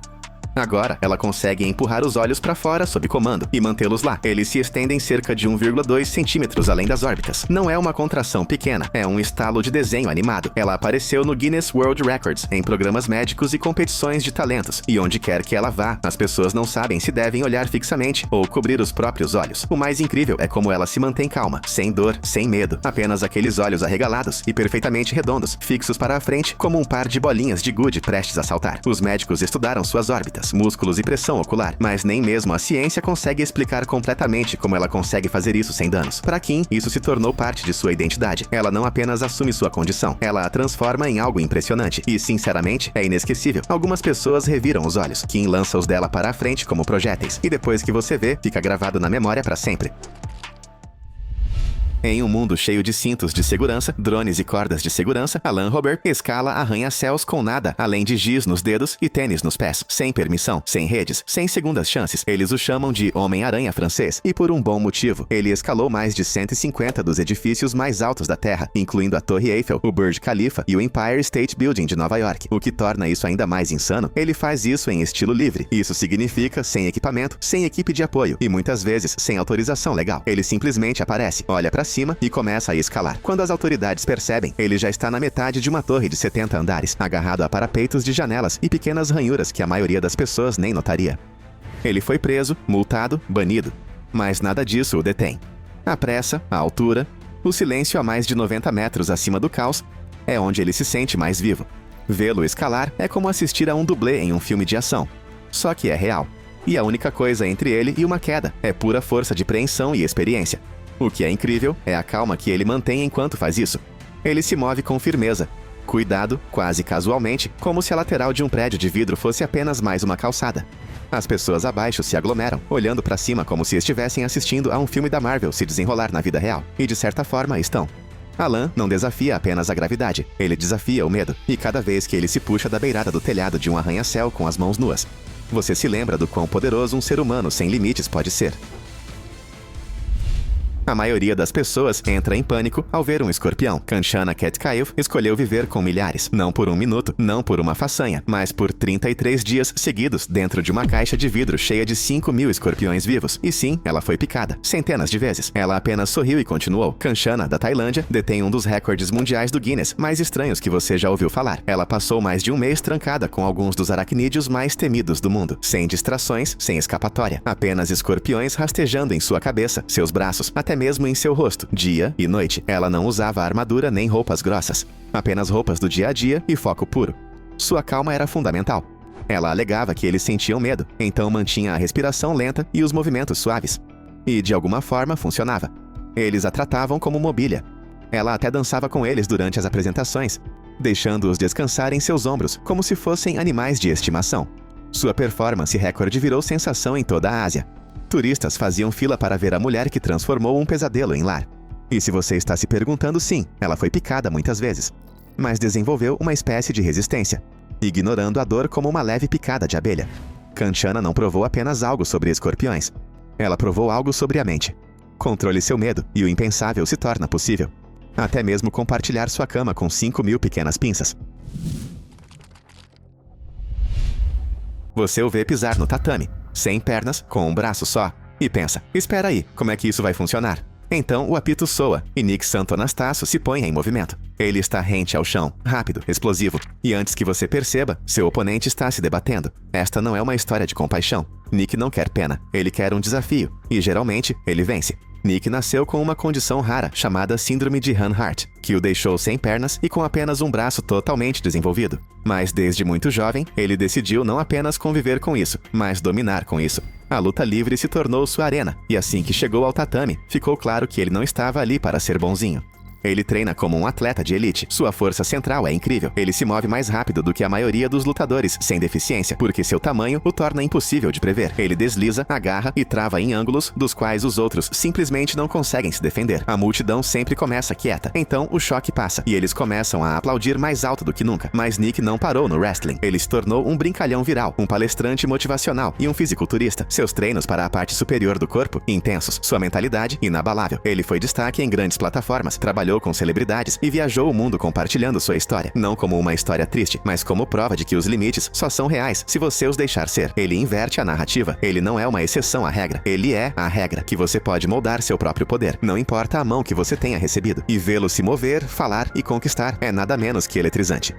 Agora, ela consegue empurrar os olhos para fora sob comando e mantê-los lá. Eles se estendem cerca de 1,2 centímetros além das órbitas. Não é uma contração pequena, é um estalo de desenho animado. Ela apareceu no Guinness World Records, em programas médicos e competições de talentos. E onde quer que ela vá, as pessoas não sabem se devem olhar fixamente ou cobrir os próprios olhos. O mais incrível é como ela se mantém calma, sem dor, sem medo. Apenas aqueles olhos arregalados e perfeitamente redondos, fixos para a frente como um par de bolinhas de gude prestes a saltar. Os médicos estudaram suas órbitas, músculos e pressão ocular, mas nem mesmo a ciência consegue explicar completamente como ela consegue fazer isso sem danos. Para Kim, isso se tornou parte de sua identidade. Ela não apenas assume sua condição, ela a transforma em algo impressionante e, sinceramente, é inesquecível. Algumas pessoas reviram os olhos. Kim lança os dela para a frente como projéteis, e depois que você vê, fica gravado na memória para sempre. Em um mundo cheio de cintos de segurança, drones e cordas de segurança, Alan Robert escala arranha-céus com nada, além de giz nos dedos e tênis nos pés. Sem permissão, sem redes, sem segundas chances. Eles o chamam de Homem-Aranha francês. E por um bom motivo. Ele escalou mais de 150 dos edifícios mais altos da Terra, incluindo a Torre Eiffel, o Burj Khalifa e o Empire State Building de Nova York. O que torna isso ainda mais insano, ele faz isso em estilo livre. Isso significa sem equipamento, sem equipe de apoio e muitas vezes sem autorização legal. Ele simplesmente aparece, olha pra cima e começa a escalar. Quando as autoridades percebem, ele já está na metade de uma torre de 70 andares, agarrado a parapeitos de janelas e pequenas ranhuras que a maioria das pessoas nem notaria. Ele foi preso, multado, banido. Mas nada disso o detém. A pressa, a altura, o silêncio a mais de 90 metros acima do caos é onde ele se sente mais vivo. Vê-lo escalar é como assistir a um dublê em um filme de ação. Só que é real. E a única coisa entre ele e uma queda é pura força de preensão e experiência. O que é incrível é a calma que ele mantém enquanto faz isso. Ele se move com firmeza, cuidado, quase casualmente, como se a lateral de um prédio de vidro fosse apenas mais uma calçada. As pessoas abaixo se aglomeram, olhando para cima como se estivessem assistindo a um filme da Marvel se desenrolar na vida real. E de certa forma estão. Alan não desafia apenas a gravidade, ele desafia o medo. E cada vez que ele se puxa da beirada do telhado de um arranha-céu com as mãos nuas, você se lembra do quão poderoso um ser humano sem limites pode ser. A maioria das pessoas entra em pânico ao ver um escorpião. Kanchana Ketkaev escolheu viver com milhares, não por um minuto, não por uma façanha, mas por 33 dias seguidos dentro de uma caixa de vidro cheia de 5.000 escorpiões vivos. E sim, ela foi picada, centenas de vezes. Ela apenas sorriu e continuou. Kanchana, da Tailândia, detém um dos recordes mundiais do Guinness mais estranhos que você já ouviu falar. Ela passou mais de um mês trancada com alguns dos aracnídeos mais temidos do mundo, sem distrações, sem escapatória. Apenas escorpiões rastejando em sua cabeça, seus braços, até mesmo em seu rosto, dia e noite. Ela não usava armadura nem roupas grossas, apenas roupas do dia a dia e foco puro. Sua calma era fundamental. Ela alegava que eles sentiam medo, então mantinha a respiração lenta e os movimentos suaves. E de alguma forma funcionava. Eles a tratavam como mobília. Ela até dançava com eles durante as apresentações, deixando-os descansar em seus ombros, como se fossem animais de estimação. Sua performance recorde virou sensação em toda a Ásia. Turistas faziam fila para ver a mulher que transformou um pesadelo em lar. E se você está se perguntando, sim, ela foi picada muitas vezes, mas desenvolveu uma espécie de resistência, ignorando a dor como uma leve picada de abelha. Kanchana não provou apenas algo sobre escorpiões. Ela provou algo sobre a mente. Controle seu medo e o impensável se torna possível. Até mesmo compartilhar sua cama com 5.000 pequenas pinças. Você o vê pisar no tatame, sem pernas, com um braço só, e pensa, espera aí, como é que isso vai funcionar? Então o apito soa, e Nick Santonastasso se põe em movimento. Ele está rente ao chão, rápido, explosivo, e antes que você perceba, seu oponente está se debatendo. Esta não é uma história de compaixão. Nick não quer pena, ele quer um desafio, e geralmente, ele vence. Nick nasceu com uma condição rara chamada Síndrome de Hanhart, que o deixou sem pernas e com apenas um braço totalmente desenvolvido. Mas desde muito jovem, ele decidiu não apenas conviver com isso, mas dominar com isso. A luta livre se tornou sua arena, e assim que chegou ao tatame, ficou claro que ele não estava ali para ser bonzinho. Ele treina como um atleta de elite. Sua força central é incrível. Ele se move mais rápido do que a maioria dos lutadores sem deficiência, porque seu tamanho o torna impossível de prever. Ele desliza, agarra e trava em ângulos dos quais os outros simplesmente não conseguem se defender. A multidão sempre começa quieta. Então o choque passa, e eles começam a aplaudir mais alto do que nunca. Mas Nick não parou no wrestling. Ele se tornou um brincalhão viral, um palestrante motivacional e um fisiculturista. Seus treinos para a parte superior do corpo, intensos. Sua mentalidade, inabalável. Ele foi destaque em grandes plataformas, trabalhou com celebridades e viajou o mundo compartilhando sua história. Não como uma história triste, mas como prova de que os limites só são reais se você os deixar ser. Ele inverte a narrativa. Ele não é uma exceção à regra. Ele é a regra, que você pode moldar seu próprio poder. Não importa a mão que você tenha recebido. E vê-lo se mover, falar e conquistar é nada menos que eletrizante.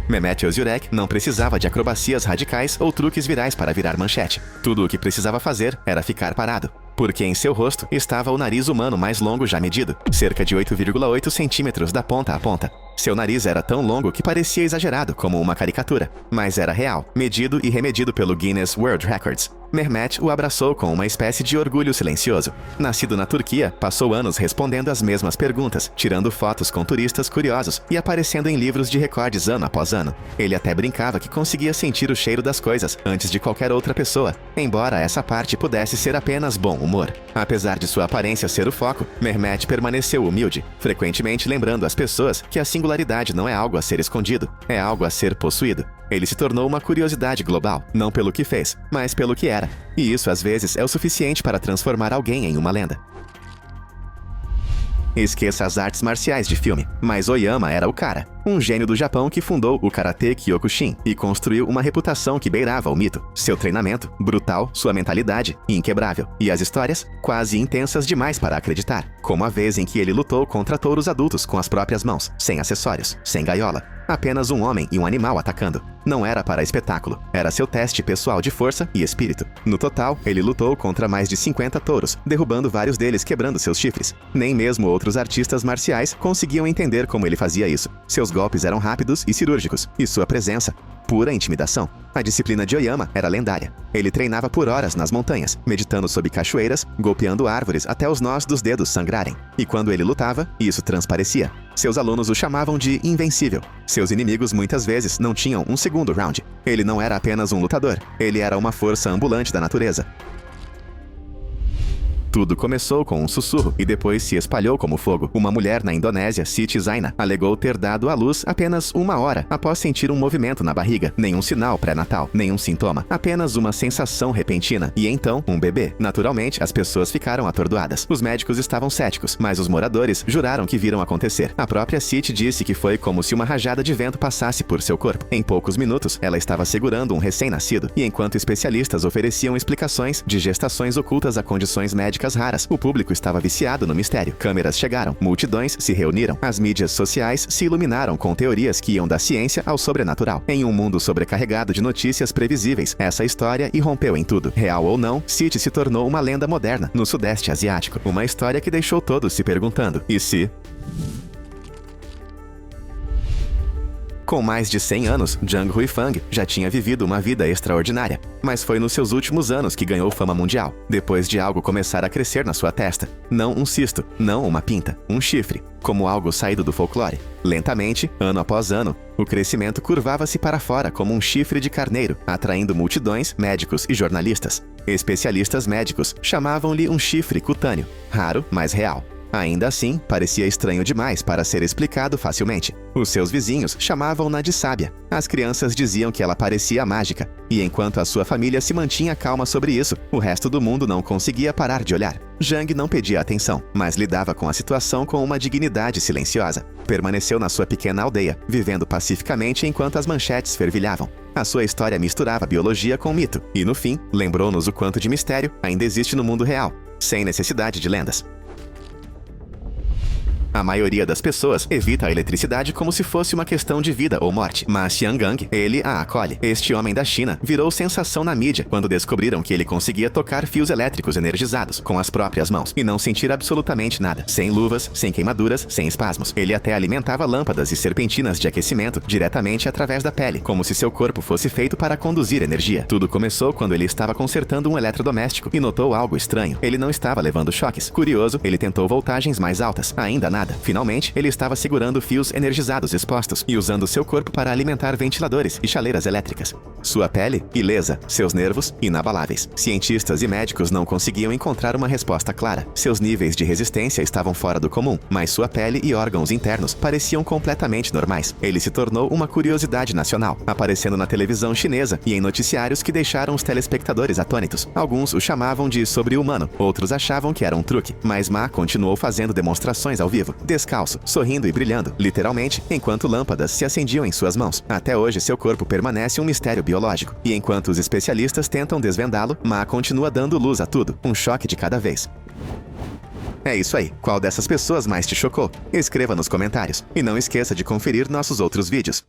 Mehmet Özürek não precisava de acrobacias radicais ou truques virais para virar manchete. Tudo o que precisava fazer era ficar parado, porque em seu rosto estava o nariz humano mais longo já medido, cerca de 8,8 centímetros da ponta a ponta. Seu nariz era tão longo que parecia exagerado, como uma caricatura, mas era real, medido e remedido pelo Guinness World Records. Mehmet o abraçou com uma espécie de orgulho silencioso. Nascido na Turquia, passou anos respondendo as mesmas perguntas, tirando fotos com turistas curiosos e aparecendo em livros de recordes ano após ano. Ele até brincava que conseguia sentir o cheiro das coisas antes de qualquer outra pessoa, embora essa parte pudesse ser apenas bom humor. Apesar de sua aparência ser o foco, Mehmet permaneceu humilde, frequentemente lembrando às pessoas que a singularidade não é algo a ser escondido, é algo a ser possuído. Ele se tornou uma curiosidade global, não pelo que fez, mas pelo que era. E isso às vezes é o suficiente para transformar alguém em uma lenda. Esqueça as artes marciais de filme, mas Oyama era o cara. Um gênio do Japão que fundou o Karate Kyokushin e construiu uma reputação que beirava o mito. Seu treinamento, brutal, sua mentalidade, inquebrável. E as histórias, quase intensas demais para acreditar. Como a vez em que ele lutou contra touros adultos com as próprias mãos, sem acessórios, sem gaiola. Apenas um homem e um animal atacando. Não era para espetáculo, era seu teste pessoal de força e espírito. No total, ele lutou contra mais de 50 touros, derrubando vários deles quebrando seus chifres. Nem mesmo outros artistas marciais conseguiam entender como ele fazia isso. Seus golpes eram rápidos e cirúrgicos, e sua presença, pura intimidação. A disciplina de Oyama era lendária. Ele treinava por horas nas montanhas, meditando sob cachoeiras, golpeando árvores até os nós dos dedos sangrarem. E quando ele lutava, isso transparecia. Seus alunos o chamavam de invencível. Seus inimigos muitas vezes não tinham um segundo round. Ele não era apenas um lutador, ele era uma força ambulante da natureza. Tudo começou com um sussurro e depois se espalhou como fogo. Uma mulher na Indonésia, Siti Zaina, alegou ter dado à luz apenas 1 hora após sentir um movimento na barriga. Nenhum sinal pré-natal, nenhum sintoma, apenas uma sensação repentina. E então, um bebê. Naturalmente, as pessoas ficaram atordoadas. Os médicos estavam céticos, mas os moradores juraram que viram acontecer. A própria Siti disse que foi como se uma rajada de vento passasse por seu corpo. Em poucos minutos, ela estava segurando um recém-nascido. E enquanto especialistas ofereciam explicações de gestações ocultas a condições médicas raras, o público estava viciado no mistério. Câmeras chegaram, multidões se reuniram, as mídias sociais se iluminaram com teorias que iam da ciência ao sobrenatural. Em um mundo sobrecarregado de notícias previsíveis, essa história irrompeu em tudo. Real ou não, Siti se tornou uma lenda moderna no Sudeste Asiático. Uma história que deixou todos se perguntando: e se... Com mais de 100 anos, Zhang Huifang já tinha vivido uma vida extraordinária, mas foi nos seus últimos anos que ganhou fama mundial, depois de algo começar a crescer na sua testa. Não um cisto, não uma pinta, um chifre, como algo saído do folclore. Lentamente, ano após ano, o crescimento curvava-se para fora como um chifre de carneiro, atraindo multidões, médicos e jornalistas. Especialistas médicos chamavam-lhe um chifre cutâneo, raro, mas real. Ainda assim, parecia estranho demais para ser explicado facilmente. Os seus vizinhos chamavam-na de sábia. As crianças diziam que ela parecia mágica. E enquanto a sua família se mantinha calma sobre isso, o resto do mundo não conseguia parar de olhar. Zhang não pedia atenção, mas lidava com a situação com uma dignidade silenciosa. Permaneceu na sua pequena aldeia, vivendo pacificamente enquanto as manchetes fervilhavam. A sua história misturava biologia com mito. E no fim, lembrou-nos o quanto de mistério ainda existe no mundo real, sem necessidade de lendas. A maioria das pessoas evita a eletricidade como se fosse uma questão de vida ou morte, mas Xiangang, ele a acolhe. Este homem da China virou sensação na mídia quando descobriram que ele conseguia tocar fios elétricos energizados com as próprias mãos e não sentir absolutamente nada, sem luvas, sem queimaduras, sem espasmos. Ele até alimentava lâmpadas e serpentinas de aquecimento diretamente através da pele, como se seu corpo fosse feito para conduzir energia. Tudo começou quando ele estava consertando um eletrodoméstico e notou algo estranho. Ele não estava levando choques. Curioso, ele tentou voltagens mais altas. Ainda nada. Finalmente, ele estava segurando fios energizados expostos e usando seu corpo para alimentar ventiladores e chaleiras elétricas. Sua pele, ilesa, seus nervos, inabaláveis. Cientistas e médicos não conseguiam encontrar uma resposta clara. Seus níveis de resistência estavam fora do comum, mas sua pele e órgãos internos pareciam completamente normais. Ele se tornou uma curiosidade nacional, aparecendo na televisão chinesa e em noticiários que deixaram os telespectadores atônitos. Alguns o chamavam de sobre-humano, outros achavam que era um truque, mas Ma continuou fazendo demonstrações ao vivo, descalço, sorrindo e brilhando, literalmente, enquanto lâmpadas se acendiam em suas mãos. Até hoje, seu corpo permanece um mistério biológico, e enquanto os especialistas tentam desvendá-lo, Ma continua dando luz a tudo, um choque de cada vez. É isso aí. Qual dessas pessoas mais te chocou? Escreva nos comentários. E não esqueça de conferir nossos outros vídeos.